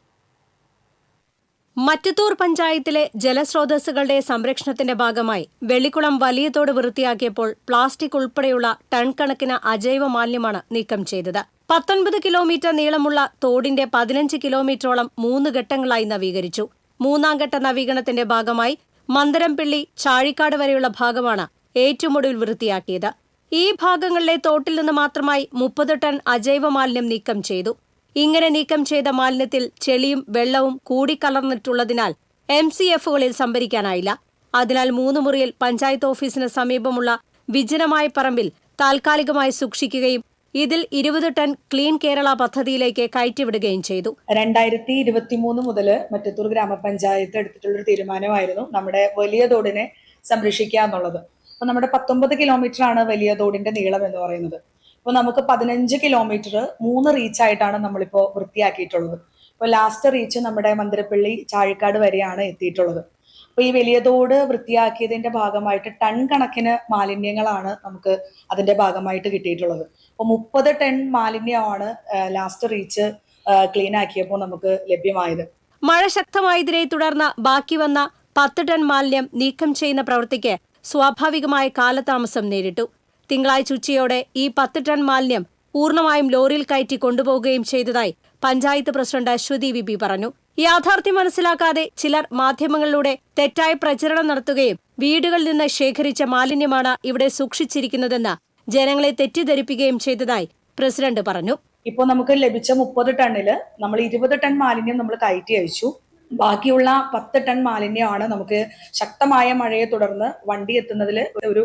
മറ്റത്തൂർ പഞ്ചായത്തിലെ ജലസ്രോതസ്സുകളുടെ സംരക്ഷണത്തിന്റെ ഭാഗമായി വെള്ളിക്കുളം വലിയ തോട് വൃത്തിയാക്കിയപ്പോൾ പ്ലാസ്റ്റിക് ഉൾപ്പെടെയുള്ള ടൺ കണക്കിന് അജൈവ മാലിന്യമാണ് നീക്കം ചെയ്തത്. 19 കിലോമീറ്റർ നീളമുള്ള തോടിന്റെ 15 കിലോമീറ്ററോളം 3 ഘട്ടങ്ങളായി നവീകരിച്ചു. 3ാം ഘട്ട നവീകരണത്തിന്റെ ഭാഗമായി മന്ദരംപിള്ളി ചാഴിക്കാട് വരെയുള്ള ഭാഗമാണ് ഏറ്റവും ഒടുവിൽ വൃത്തിയാക്കിയത്. ഈ ഭാഗങ്ങളിലെ തോട്ടിൽ നിന്ന് മാത്രമായി 30 ടൺ അജൈവ മാലിന്യം നീക്കം ചെയ്തു. ഇങ്ങനെ നീക്കം ചെയ്ത മാലിന്യത്തിൽ ചെളിയും വെള്ളവും കൂടിക്കലർന്നിട്ടുള്ളതിനാൽ MCFകളിൽ സംഭരിക്കാനായില്ല. അതിനാൽ 3 മുറിയിൽ പഞ്ചായത്ത് ഓഫീസിന് സമീപമുള്ള വിജനമായ പറമ്പിൽ താൽക്കാലികമായി സൂക്ഷിക്കുകയും ഇതിൽ 20 ടൺ ക്ലീൻ കേരള പദ്ധതിയിലേക്ക് കയറ്റിവിടുകയും ചെയ്തു. 2023 മുതൽ മറ്റത്തൂർ ഗ്രാമപഞ്ചായത്ത് എടുത്തിട്ടുള്ളൊരു തീരുമാനമായിരുന്നു നമ്മുടെ വലിയ തോടിനെ സംരക്ഷിക്കുക എന്നുള്ളത്. അപ്പൊ നമ്മുടെ 19 കിലോമീറ്റർ ആണ് വലിയ തോടിന്റെ നീളം എന്ന് പറയുന്നത്. അപ്പോൾ നമുക്ക് 15 കിലോമീറ്റർ 3 റീച്ചായിട്ടാണ് നമ്മളിപ്പോൾ വൃത്തിയാക്കിയിട്ടുള്ളത്. ഇപ്പോൾ ലാസ്റ്റ് റീച്ച് നമ്മുടെ മന്ദിരപ്പള്ളി ചാഴിക്കാട് വരെയാണ് എത്തിയിട്ടുള്ളത്. അപ്പോൾ ഈ വലിയ തോട് വൃത്തിയാക്കിയതിന്റെ ഭാഗമായിട്ട് ടൺ കണക്കിന് മാലിന്യങ്ങളാണ് നമുക്ക് അതിന്റെ ഭാഗമായിട്ട് കിട്ടിയിട്ടുള്ളത്. അപ്പോൾ 30 ടൺ മാലിന്യമാണ് ലാസ്റ്റ് റീച്ച് ക്ലീൻ ആക്കിയപ്പോൾ നമുക്ക് ലഭ്യമായത്. മഴ ശക്തമായതിനെ തുടർന്ന് ബാക്കി വന്ന 10 ടൺ മാലിന്യം നീക്കം ചെയ്യുന്ന പ്രവൃത്തിക്ക് സ്വാഭാവികമായ കാലതാമസം നേരിട്ടു. തിങ്കളാഴ്ച ഉച്ചയോടെ ഈ 10 ടൺ മാലിന്യം പൂർണ്ണമായും ലോറിയിൽ കയറ്റി കൊണ്ടുപോവുകയും ചെയ്തതായി പഞ്ചായത്ത് പ്രസിഡന്റ് അശ്വതി വിബി പറഞ്ഞു. യാഥാർത്ഥ്യം മനസ്സിലാക്കാതെ ചിലർ മാധ്യമങ്ങളിലൂടെ തെറ്റായ പ്രചരണം നടത്തുകയും വീടുകളിൽ നിന്ന് ശേഖരിച്ച മാലിന്യമാണ് ഇവിടെ സൂക്ഷിച്ചിരിക്കുന്നതെന്ന് ജനങ്ങളെ തെറ്റിദ്ധരിപ്പിക്കുകയും ചെയ്തതായി പ്രസിഡന്റ് പറഞ്ഞു. ഇപ്പോൾ നമുക്ക് ലഭിച്ച 30 ടണ്ണില് നമ്മൾ 20 ടൺ മാലിന്യം നമ്മൾ കയറ്റി അയച്ചു. ബാക്കിയുള്ള 10 ടൺ മാലിന്യമാണ് നമുക്ക് ശക്തമായ മഴയെ തുടർന്ന് വണ്ടി എത്തുന്നതിൽ ഒരു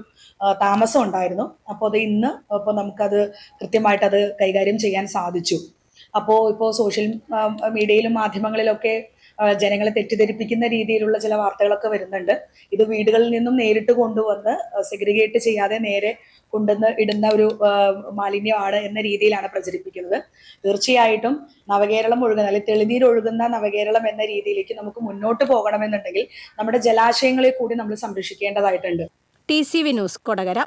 താമസം ഉണ്ടായിരുന്നു. അപ്പോൾ അത് ഇന്ന് ഇപ്പോൾ നമുക്കത് കൃത്യമായിട്ട് അത് കൈകാര്യം ചെയ്യാൻ സാധിച്ചു. അപ്പോൾ ഇപ്പോൾ സോഷ്യൽ മീഡിയയിലും മാധ്യമങ്ങളിലൊക്കെ ജനങ്ങളെ തെറ്റിദ്ധരിപ്പിക്കുന്ന രീതിയിലുള്ള ചില വാർത്തകളൊക്കെ വരുന്നുണ്ട്. ഇത് വീടുകളിൽ നിന്നും നേരിട്ട് കൊണ്ടുവന്ന് സെഗ്രിഗേറ്റ് ചെയ്യാതെ നേരെ കൊണ്ടുവന്ന് ഇടുന്ന ഒരു മാലിന്യമാണ് എന്ന രീതിയിലാണ് പ്രചരിപ്പിക്കുന്നത്. തീർച്ചയായിട്ടും നവകേരളം ഒഴുകുന്ന അല്ലെങ്കിൽ തെളിനീരൊഴുകുന്ന നവകേരളം എന്ന രീതിയിലേക്ക് നമുക്ക് മുന്നോട്ട് പോകണമെന്നുണ്ടെങ്കിൽ നമ്മുടെ ജലാശയങ്ങളെ കൂടി നമ്മൾ സംരക്ഷിക്കേണ്ടതായിട്ടുണ്ട്. TCV news, Kodakara.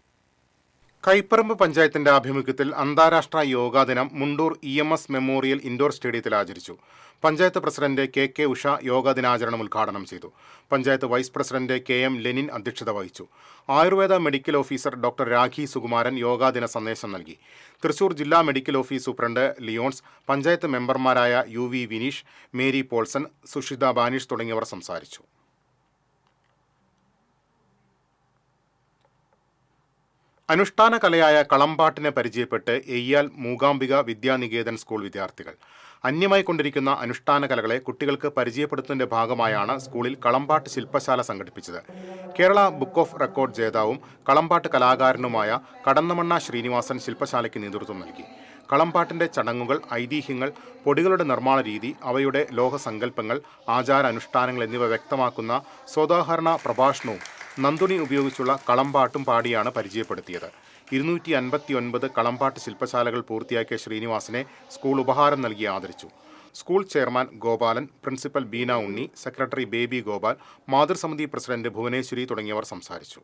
കൈപ്പറമ്പ് പഞ്ചായത്തിന്റെ ആഭിമുഖ്യത്തിൽ അന്താരാഷ്ട്ര യോഗാ ദിനം മുണ്ടൂർ EMS മെമ്മോറിയൽ ഇൻഡോർ സ്റ്റേഡിയത്തിൽ ആചരിച്ചു. പഞ്ചായത്ത് പ്രസിഡന്റ് KK ഉഷ യോഗാ ദിനാചരണം ഉദ്ഘാടനം ചെയ്തു. Panchayat vice president KM Lenin അധ്യക്ഷത വഹിച്ചു. Ayurveda medical officer doctor Rakhi Sukumaran yoga ദിന സന്ദേശം നൽകി. തൃശൂർ ജില്ലാ medical office superintendent Leons, panchayat മെമ്പർമാരായ UV വിനീഷ്, മേരി പോൾസൺ, സുഷിത ബാനിഷ് തുടങ്ങിയവർ സംസാരിച്ചു. അനുഷ്ഠാന കലയായ കളമ്പാട്ടിനെ പരിചയപ്പെട്ട് എയ്യാൽ മൂകാംബിക വിദ്യാനികേതൻ സ്കൂൾ വിദ്യാർത്ഥികൾ. അന്യമായി കൊണ്ടിരിക്കുന്ന അനുഷ്ഠാന കലകളെ കുട്ടികൾക്ക് പരിചയപ്പെടുത്തുന്നതിന്റെ ഭാഗമായാണ് സ്കൂളിൽ കളമ്പാട്ട് ശില്പശാല സംഘടിപ്പിച്ചത്. കേരള ബുക്ക് ഓഫ് റെക്കോർഡ് ജേതാവും കളമ്പാട്ട് കലാകാരനുമായ കടന്നമണ്ണ ശ്രീനിവാസൻ ശില്പശാലയ്ക്ക് നേതൃത്വം നൽകി. കളമ്പാട്ടിന്റെ ചടങ്ങുകൾ, ഐതിഹ്യങ്ങൾ, പൊടികളുടെ നിർമ്മാണ രീതി, അവയുടെ ലോകസങ്കല്പങ്ങൾ, ആചാര അനുഷ്ഠാനങ്ങൾ എന്നിവ വ്യക്തമാക്കുന്ന സ്വോദാഹരണ പ്രഭാഷണവും നന്ദുണി ഉപയോഗിച്ചുള്ള കളമ്പാട്ടും പാടിയാണ് പരിചയപ്പെടുത്തിയത്. 259 കളമ്പാട്ട് ശില്പശാലകൾ പൂർത്തിയാക്കിയ ശ്രീനിവാസനെ സ്കൂൾ ഉപഹാരം നൽകി ആദരിച്ചു. School chairman Gopalan, principal Beena Unni, secretary Baby Gopal, മാതൃസമിതി പ്രസിഡന്റ് ഭുവനേശ്വരി തുടങ്ങിയവർ സംസാരിച്ചു.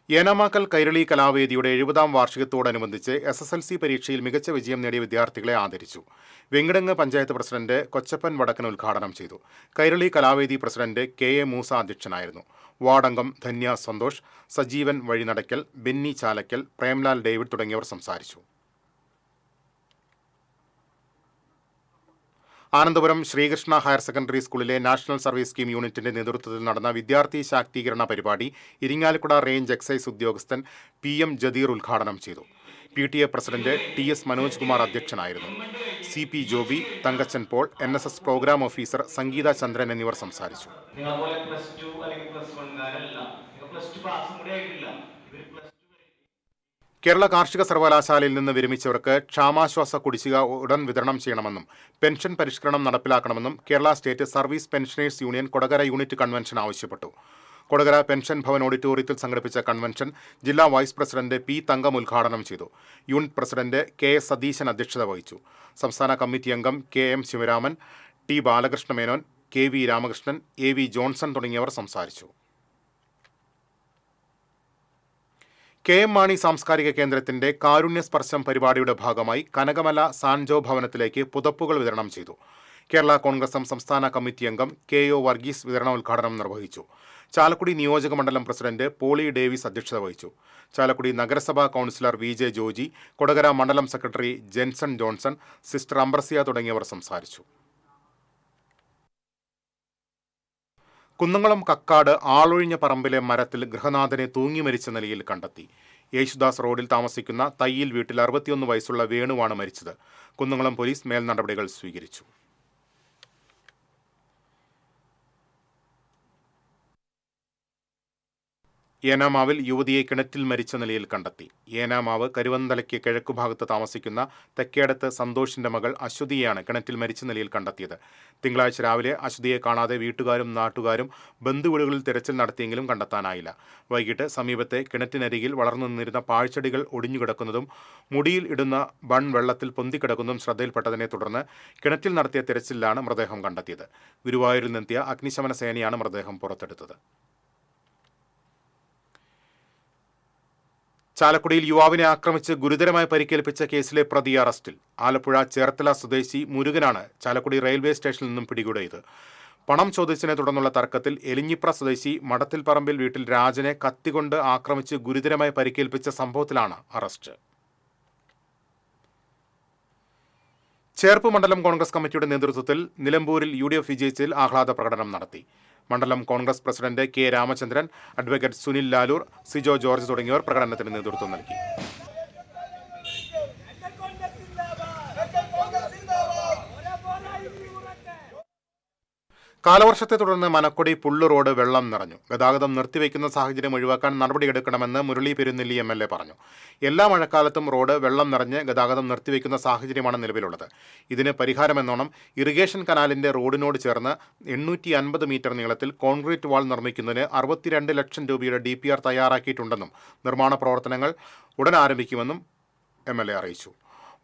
ഏനാമാക്കൽ കൈരളി കലാവേദിയുടെ 70-ാം വാർഷികത്തോടനുബന്ധിച്ച് SSLC പരീക്ഷയിൽ മികച്ച വിജയം നേടിയ വിദ്യാർത്ഥികളെ ആദരിച്ചു. വെങ്കിടങ്ങ് പഞ്ചായത്ത് പ്രസിഡന്റ് കൊച്ചപ്പൻ വടക്കൻ ഉദ്ഘാടനം ചെയ്തു. കൈരളി കലാവേദി പ്രസിഡന്റ് KA മൂസ അധ്യക്ഷനായിരുന്നു. വാർഡംഗം ധന്യ സന്തോഷ്, സജീവൻ വഴിനടക്കൽ, ബെന്നി ചാലക്കൽ, പ്രേംലാൽ ഡേവിഡ് തുടങ്ങിയവർ സംസാരിച്ചു. ആനന്ദപുരം ശ്രീകൃഷ്ണ ഹയർ സെക്കൻഡറി സ്കൂളിലെ നാഷണൽ സർവീസ് സ്കീം യൂണിറ്റിന്റെ നേതൃത്വത്തിൽ നടന്ന വിദ്യാർത്ഥി ശാക്തീകരണ പരിപാടി ഇരിങ്ങാലക്കുട റേഞ്ച് എക്സൈസ് ഉദ്യോഗസ്ഥൻ PM ജദീർ ഉദ്ഘാടനം ചെയ്തു. PTA president TS Manoj Kumar അധ്യക്ഷനായിരുന്നു. CP Joby, Thankachan Paul, NSS program officer Sangeetha Chandran എന്നിവർ സംസാരിച്ചു. കേരള കാർഷിക സർവകലാശാലയിൽ നിന്ന് വിരമിച്ചവർക്ക് ക്ഷാമാശ്വാസ കുടിശ്ശിക ഉടൻ വിതരണം ചെയ്യണമെന്നും പെൻഷൻ പരിഷ്കരണം നടപ്പിലാക്കണമെന്നും Kerala state service pensioners union Kodakara unit convention ആവശ്യപ്പെട്ടു. കൊടകര പെൻഷൻ ഭവൻ ഓഡിറ്റോറിയത്തിൽ സംഘടിപ്പിച്ച കൺവെൻഷൻ ജില്ലാ വൈസ് പ്രസിഡന്റ് P തങ്കം ഉദ്ഘാടനം ചെയ്തു. യൂണിറ്റ് പ്രസിഡന്റ് KS സതീശൻ അധ്യക്ഷത വഹിച്ചു. സംസ്ഥാന കമ്മിറ്റി അംഗം KM Sivaraman, T Balakrishna Menon, KV Ramakrishnan, AV Johnson തുടങ്ങിയവർ സംസാരിച്ചു. KM മാണി സാംസ്കാരിക കേന്ദ്രത്തിന്റെ കാരുണ്യസ്പർശം പരിപാടിയുടെ ഭാഗമായി കനകമല സാൻജോ ഭവനത്തിലേക്ക് പുതപ്പുകൾ വിതരണം ചെയ്തു. കേരള കോൺഗ്രസ് സംസ്ഥാന കമ്മിറ്റി അംഗം KO വർഗീസ് വിതരണോദ്ഘാടനം നിർവഹിച്ചു. ചാലക്കുടി നിയോജക മണ്ഡലം പ്രസിഡന്റ് പോളി ഡേവിസ് അധ്യക്ഷത വഹിച്ചു. ചാലക്കുടി നഗരസഭാ കൗൺസിലർ VJ ജോജി, കൊടകര മണ്ഡലം സെക്രട്ടറി ജെൻസൺ ജോൺസൺ, സിസ്റ്റർ അംബ്രസിയ തുടങ്ങിയവർ സംസാരിച്ചു. കുന്നംകുളം കക്കാട് ആളൊഴിഞ്ഞ പറമ്പിലെ മരത്തിൽ ഗൃഹനാഥനെ തൂങ്ങി മരിച്ച നിലയിൽ കണ്ടെത്തി. യേശുദാസ് റോഡിൽ താമസിക്കുന്ന തയ്യിൽ വീട്ടിൽ 61 വയസ്സുള്ള വേണുവാണ് മരിച്ചത്. കുന്നംകുളം പോലീസ് മേൽ നടപടികൾ സ്വീകരിച്ചു. ഏനാമാവിൽ യുവതിയെ കിണറ്റിൽ മരിച്ച നിലയിൽ കണ്ടെത്തി. ഏനാമാവ് കരുവന്തലയ്ക്ക് കിഴക്കുഭാഗത്ത് താമസിക്കുന്ന തെക്കേടത്ത് സന്തോഷിന്റെ മകൾ അശ്വതിയെയാണ് കിണറ്റിൽ മരിച്ച നിലയിൽ കണ്ടെത്തിയത്. തിങ്കളാഴ്ച രാവിലെ അശ്വതിയെ കാണാതെ വീട്ടുകാരും നാട്ടുകാരും ബന്ധുവീടുകളിൽ തിരച്ചിൽ നടത്തിയെങ്കിലും കണ്ടെത്താനായില്ല. വൈകിട്ട് സമീപത്തെ കിണറ്റിനരികിൽ വളർന്നു നിന്നിരുന്ന പാഴ്ചെടികൾ ഒടിഞ്ഞുകിടക്കുന്നതും മുടിയിൽ ഇടുന്ന ബൺ വെള്ളത്തിൽ പൊന്തിക്കിടക്കുന്നതും ശ്രദ്ധയിൽപ്പെട്ടതിനെ തുടർന്ന് കിണറ്റിൽ നടത്തിയ തിരച്ചിലാണ് മൃതദേഹം കണ്ടെത്തിയത്. ഗുരുവായൂരിൽ നിന്നെത്തിയ അഗ്നിശമന സേനയാണ് മൃതദേഹം പുറത്തെടുത്തത്. ചാലക്കുടിയിൽ യുവാവിനെ ആക്രമിച്ച് ഗുരുതരമായി പരിക്കേൽപ്പിച്ച കേസിലെ പ്രതി അറസ്റ്റിൽ. ആലപ്പുഴ ചേർത്തല സ്വദേശി മുരുകനാണ് ചാലക്കുടി റെയിൽവേ സ്റ്റേഷനിൽ നിന്നും പിടികൂടിയത്. പണം ചോദിച്ചതിനെ തുടർന്നുള്ള തർക്കത്തിൽ എലിഞ്ഞിപ്ര സ്വദേശി മടത്തിൽ പറമ്പിൽ വീട്ടിൽ രാജനെ കത്തികൊണ്ട് ആക്രമിച്ച് ഗുരുതരമായി പരിക്കേൽപ്പിച്ച സംഭവത്തിലാണ് അറസ്റ്റ്. ചേർപ്പ് മണ്ഡലം കോൺഗ്രസ് കമ്മിറ്റിയുടെ നേതൃത്വത്തിൽ നിലമ്പൂരിൽ UDF വിജയിച്ചതിൽ ആഹ്ലാദ പ്രകടനം നടത്തി. മണ്ഡലം Congress president K Ramachandran, advocate Sunil Lalur, Sijo George തുടങ്ങിയവർ പ്രകടനത്തിന് നേതൃത്വം നൽകി. കാലവർഷത്തെ തുടർന്ന് മനക്കൊടി പുള്ളു റോഡ് വെള്ളം നിറഞ്ഞു. ഗതാഗതം നിർത്തിവെക്കുന്ന സാഹചര്യം ഒഴിവാക്കാൻ നടപടിയെടുക്കണമെന്ന് മുരളി പെരുന്നെല്ലി MLA പറഞ്ഞു. എല്ലാ മഴക്കാലത്തും റോഡ് വെള്ളം നിറഞ്ഞ് ഗതാഗതം നിർത്തിവെക്കുന്ന സാഹചര്യമാണ് നിലവിലുള്ളത്. ഇതിന് പരിഹാരമെന്നോണം ഇറിഗേഷൻ കനാലിന്റെ റോഡിനോട് ചേർന്ന് 850 മീറ്റർ നീളത്തിൽ കോൺക്രീറ്റ് വാൾ നിർമ്മിക്കുന്നതിന് 62 ലക്ഷം രൂപയുടെ DPR തയ്യാറാക്കിയിട്ടുണ്ടെന്നും നിർമ്മാണ പ്രവർത്തനങ്ങൾ ഉടൻ ആരംഭിക്കുമെന്നും MLA അറിയിച്ചു.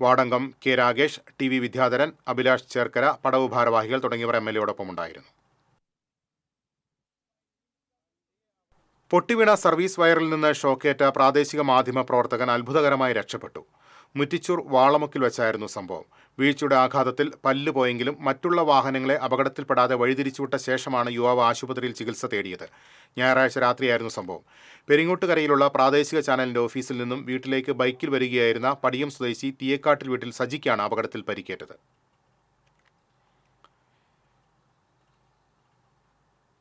വാർഡംഗം K രാഗേഷ്, TV വിദ്യാധരൻ, അഭിലാഷ് ചേർക്കര, പടവ് ഭാരവാഹികൾ തുടങ്ങിയവർ MLAയോടൊപ്പം ഉണ്ടായിരുന്നു. പൊട്ടിവീണ സർവീസ് വയറിൽ നിന്ന് ഷോക്കേറ്റ പ്രാദേശിക മാധ്യമ പ്രവർത്തകൻ അത്ഭുതകരമായി രക്ഷപ്പെട്ടു. മുറ്റിച്ചൂർ വാളമുക്കിൽ വെച്ചായിരുന്നു സംഭവം. വീഴ്ചയുടെ ആഘാതത്തിൽ പല്ല് പോയെങ്കിലും മറ്റുള്ള വാഹനങ്ങളെ അപകടത്തിൽപ്പെടാതെ വഴിതിരിച്ചുവിട്ട ശേഷമാണ് യുവാവ് ആശുപത്രിയിൽ ചികിത്സ തേടിയത്. ഞായറാഴ്ച രാത്രിയായിരുന്നു സംഭവം. പെരിങ്ങോട്ടുകരയിലുള്ള പ്രാദേശിക ചാനലിന്റെ ഓഫീസിൽ നിന്നും വീട്ടിലേക്ക് ബൈക്കിൽ വരികയായിരുന്ന പടിയം സ്വദേശി തീയക്കാട്ടിൽ വീട്ടിൽ സജിക്കാണ് അപകടത്തിൽ പരിക്കേറ്റത്.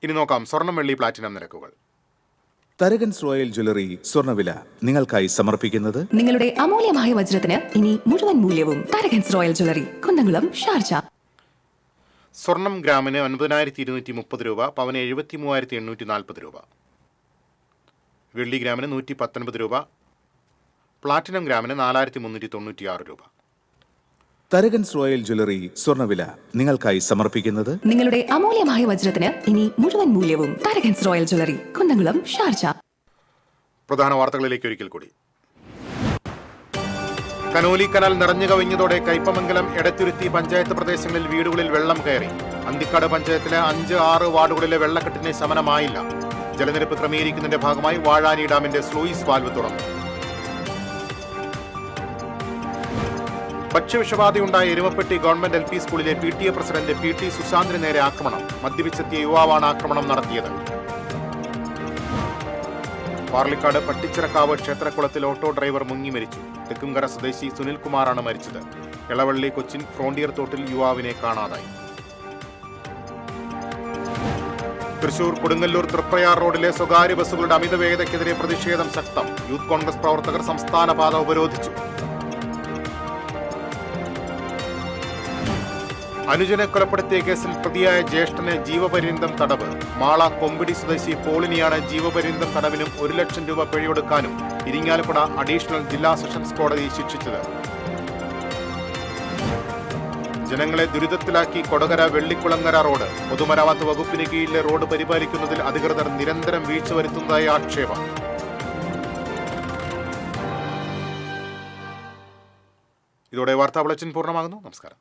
ഇനി നോക്കാം സ്വർണം, വെള്ളി, പ്ലാറ്റിനം നിരക്കുകൾ. തരകൻസ് റോയൽ ജ്വല്ലറി സ്വർണ്ണവില നിങ്ങൾക്കായി സമർപ്പിക്കുന്നത് നിങ്ങളുടെ അമൂല്യമായ വജ്രത്തിന് ഇനി മുഴുവൻ മൂല്യവും Tharakans royal jewellery, Kunnamkulam, Sharjah. സ്വർണം ഗ്രാമിന് 9230 രൂപ, പവന് 73,840 രൂപ. വെള്ളി ഗ്രാമിന് 119 രൂപ, പ്ലാറ്റിനം ഗ്രാമിന് 4396 രൂപ. തരകൻസ് റോയൽ ജ്വല്ലറി സ്വർണ്ണവില നിങ്ങൾക്കായി സമർപ്പിക്കുന്നത് നിങ്ങളുടെ അമൂല്യമായ വജ്രത്തിന് ഇനി മുഴുവൻ മൂല്യവും Tharakans royal jewellery, Kunnamkulam, Sharjah. പ്രധാന വാർത്തകളിലേക്ക് ഒരിക്കൽ കൂടി. കനോലി കനാൽ നിറഞ്ഞു കവിഞ്ഞതോടെ കയ്പമംഗലം, എടത്തുരുത്തി പഞ്ചായത്ത് പ്രദേശങ്ങളിൽ വീടുകളിൽ വെള്ളം കയറി. അന്തിക്കാട് പഞ്ചായത്തിലെ 5, 6 വാർഡുകളിലെ വെള്ളക്കെട്ടിന് ശമനമായില്ല. ജലനിരപ്പ് ക്രമീകരിക്കുന്നതിന്റെ ഭാഗമായി വാഴാനി ഡാമിന്റെ സ്ലൂയിസ് വാൽവ് തുറന്നു. ഭക്ഷ്യവിഷബാധയുണ്ടായ എരുമപ്പെട്ടി ഗവൺമെന്റ് LP സ്കൂളിലെ PTA പ്രസിഡന്റ് PT സുശാന്തിന് നേരെ ആക്രമണം. മദ്യപിച്ചെത്തിയ യുവാവാണ് ആക്രമണം നടത്തിയത്. പാർലിക്കാട് പട്ടിച്ചിറക്കാവ് ക്ഷേത്രക്കുളത്തിൽ ഓട്ടോ ഡ്രൈവർ മുങ്ങി മരിച്ചു. തെക്കുംകര സ്വദേശി സുനിൽകുമാറാണ് മരിച്ചത്. എളവള്ളി കൊച്ചിൻ ഫ്രോണ്ടിയർ തോട്ടിൽ യുവാവിനെ കാണാതായി. തൃശൂർ കൊടുങ്ങല്ലൂർ തൃപ്രയാർ റോഡിലെ സ്വകാര്യ ബസ്സുകളുടെ അമിത വേഗതയ്ക്കെതിരെ പ്രതിഷേധം ശക്തം. യൂത്ത് കോൺഗ്രസ് പ്രവർത്തകർ സംസ്ഥാന പാത ഉപരോധിച്ചു. അനുജനെ കൊലപ്പെടുത്തിയ കേസിൽ പ്രതിയായ ജ്യേഷ്ഠന് ജീവപര്യന്തം തടവ്. മാള കൊമ്പിടി സ്വദേശി പോളിനെയാണ് ജീവപര്യന്തം തടവിനും 1 ലക്ഷം രൂപ പിഴയൊടുക്കാനും ഇരിങ്ങാലക്കുട അഡീഷണൽ ജില്ലാ സെഷൻസ് കോടതി ശിക്ഷിച്ചത്. ജനങ്ങളെ ദുരിതത്തിലാക്കി കൊടകര വെള്ളിക്കുളങ്ങര റോഡ്. പൊതുമരാമത്ത് വകുപ്പിന് കീഴിലെ റോഡ് പരിപാലിക്കുന്നതിൽ അധികൃതർ നിരന്തരം വീഴ്ച വരുത്തുന്നതായി ആക്ഷേപം. ഇതോടെ വാർത്താ ബുള്ളറ്റിൻ പൂർണ്ണമാകുന്നു. നമസ്കാരം.